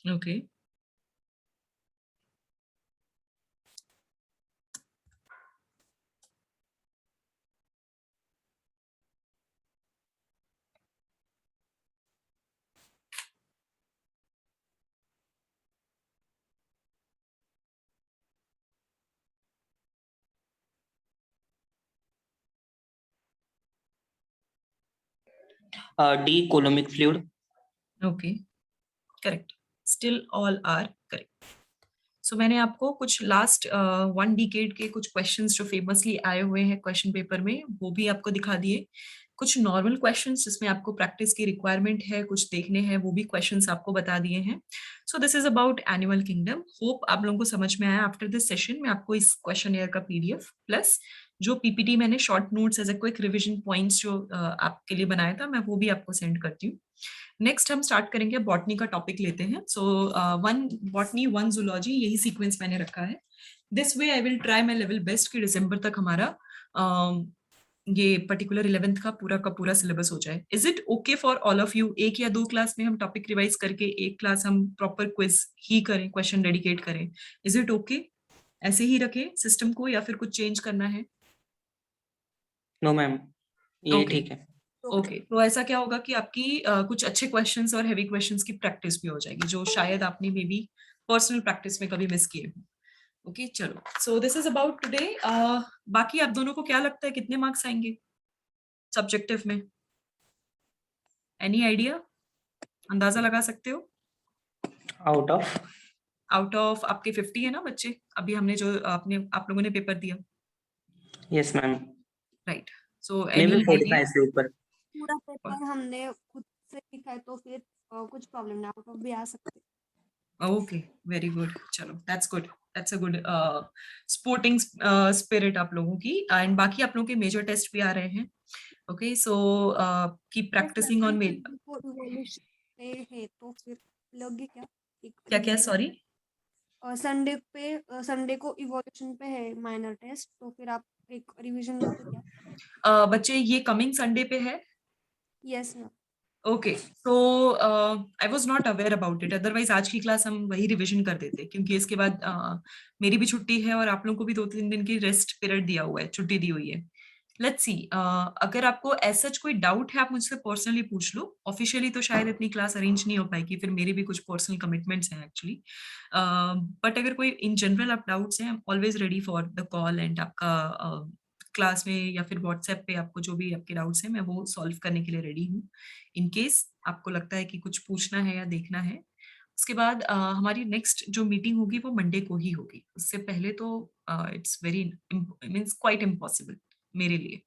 Okay, D. Coulombic fluid. Okay, correct. Still all are correct. So मैंने आपको कुछ लास्ट 1 डिकेड के कुछ questions जो famously आए हुए हैं question paper में वो भी आपको दिखा दिए. कुछ नॉर्मल क्वेश्चंस जिसमें आपको प्रैक्टिस की रिक्वायरमेंट है, कुछ देखने हैं, वो भी क्वेश्चंस आपको बता दिए हैं. So this is about animal kingdom. Hope आप लोगों को समझ में आया. आफ्टर दिस सेशन मैं आपको इस क्वेश्चन एयर का पीडीएफ प्लस जो पीपीटी मैंने short notes as a quick revision points जो आपके लिए बनाया था मैं वो भी आपको सेंड करती हूँ. नेक्स्ट हम स्टार्ट करेंगे, बॉटनी का टॉपिक लेते हैं. सो 1 बॉटनी 1 जूलॉजी, यही सीक्वेंस मैंने रखा है. This way I will try my level best कि दिसंबर तक हमारा ये पर्टिकुलर 11th का पूरा सिलेबस हो जाए. Is it okay for all of you? 1 या 2 क्लास में हम टॉपिक रिवाइज करके 1 क्लास हम प्रॉपर क्विज ही करें, क्वेश्चन डेडिकेट करें? Is it okay? ऐसे ही रखें सिस्टम को या फिर कुछ चेंज करना है? नो मैम, ये Okay. ठीक है. ओके, तो ऐसा क्या होगा कि आपकी कुछ अच्छे क्वेश्चंस और हेवी क्वेश्चंस की प्रैक्टिस भी हो जाएगी, जो शायद आपने मे बी पर्सनल प्रैक्टिस में कभी मिस किए हो। ओके, चलो, so this is about today. बाकी आप दोनों को क्या लगता है कितने मार्क्स आएंगे सब्जेक्टिव में? Any idea? अंदाजा लगा सकते हो? आउट ऑफ आउट ऑफ आपके 50 है ना बच्चे, अभी हमने जो आप लोगों ने पेपर दिया, यस मैम, राइट? सो मे एनी बी आइडिया? 45 से ऊपर। पूरा पेपर हमने खुद से लिखा है, तो फिर कुछ प्रॉब्लम नहीं, आउट ऑफ भी आ सकते। ओके, वेरी गुड, चलो, that's good, that's a good sporting spirit आप लोगों की। एंड बाकी आप लोगों के मेजर टेस्ट भी आ रहे हैं। Okay, so keep practicing on mail. को इवोल्यूशन पे है तो फिर लगे क्या एक क्या क्या? रिवीजन? सॉरी? संडे को इवोल्यूशन पे है माइनर टेस्ट, तो फिर आप एक रिवीजन लोगे क्या? बच्चे ये कमिंग संडे पे है? Yes ma'am. Okay, so I was not aware about it, otherwise आज की क्लास हम वही रिवीजन कर देते, क्योंकि इसके बाद मेरी भी छुट्टी है और आप लोगों को भी 2-3 दिन की रेस्ट पीरियड दिया हुआ है, छुट्टी दी हुई है। लेट्स सी, अगर आपको ऐसा कोई डाउट है आप मुझसे पर्सनली पूछ लो। ऑफिशियली तो शायद इतनी क्लास अरेंज नहीं हो पाएगी, फिर मेरे भी कुछ पर्सनल कमिटमेंट्स हैं एक्चुअली। बट अगर कोई इन जनरल आप डाउट्स हैं, I am always ready for the call, and आपका क्लास में या फिर व्हाट्सएप पे आपको जो भी आपके डाउट्स हैं मैं वो सॉल्व करने के लिए रेडी हूँ, इन केस आपको लगता है कि कुछ पूछना है या देखना है। उसके बाद हमारी नेक्स्ट जो मीटिंग होगी वो मंडे को ही होगी, उससे पहले तो it's very means quite impossible मेरे लिए।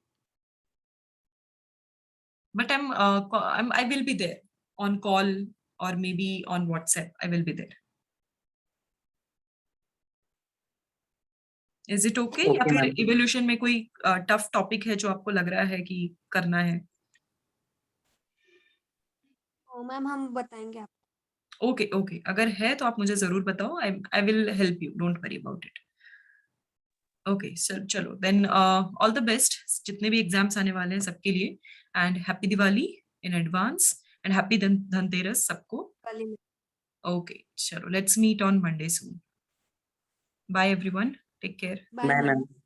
But I will be there on call और maybe on WhatsApp, I will be there. Is it okay? या ओके फिर मैम, इवोल्यूशन में कोई टफ टॉपिक है जो आपको लग रहा है कि करना है? तो मैम हम बताएंगे आपको। ओके ओके, अगर है तो आप मुझे जरूर बताओ, I will help you, don't worry about it. Okay sir, चलो देन ऑल द बेस्ट जितने भी एग्जाम्स आने वाले हैं सबके लिए, and happy Diwali in advance, and happy Dhanteras सबको। कल ही ओके, चलो, let's meet on Monday soon. Bye everyone, take care. Bye bye ma'am. Ma'am.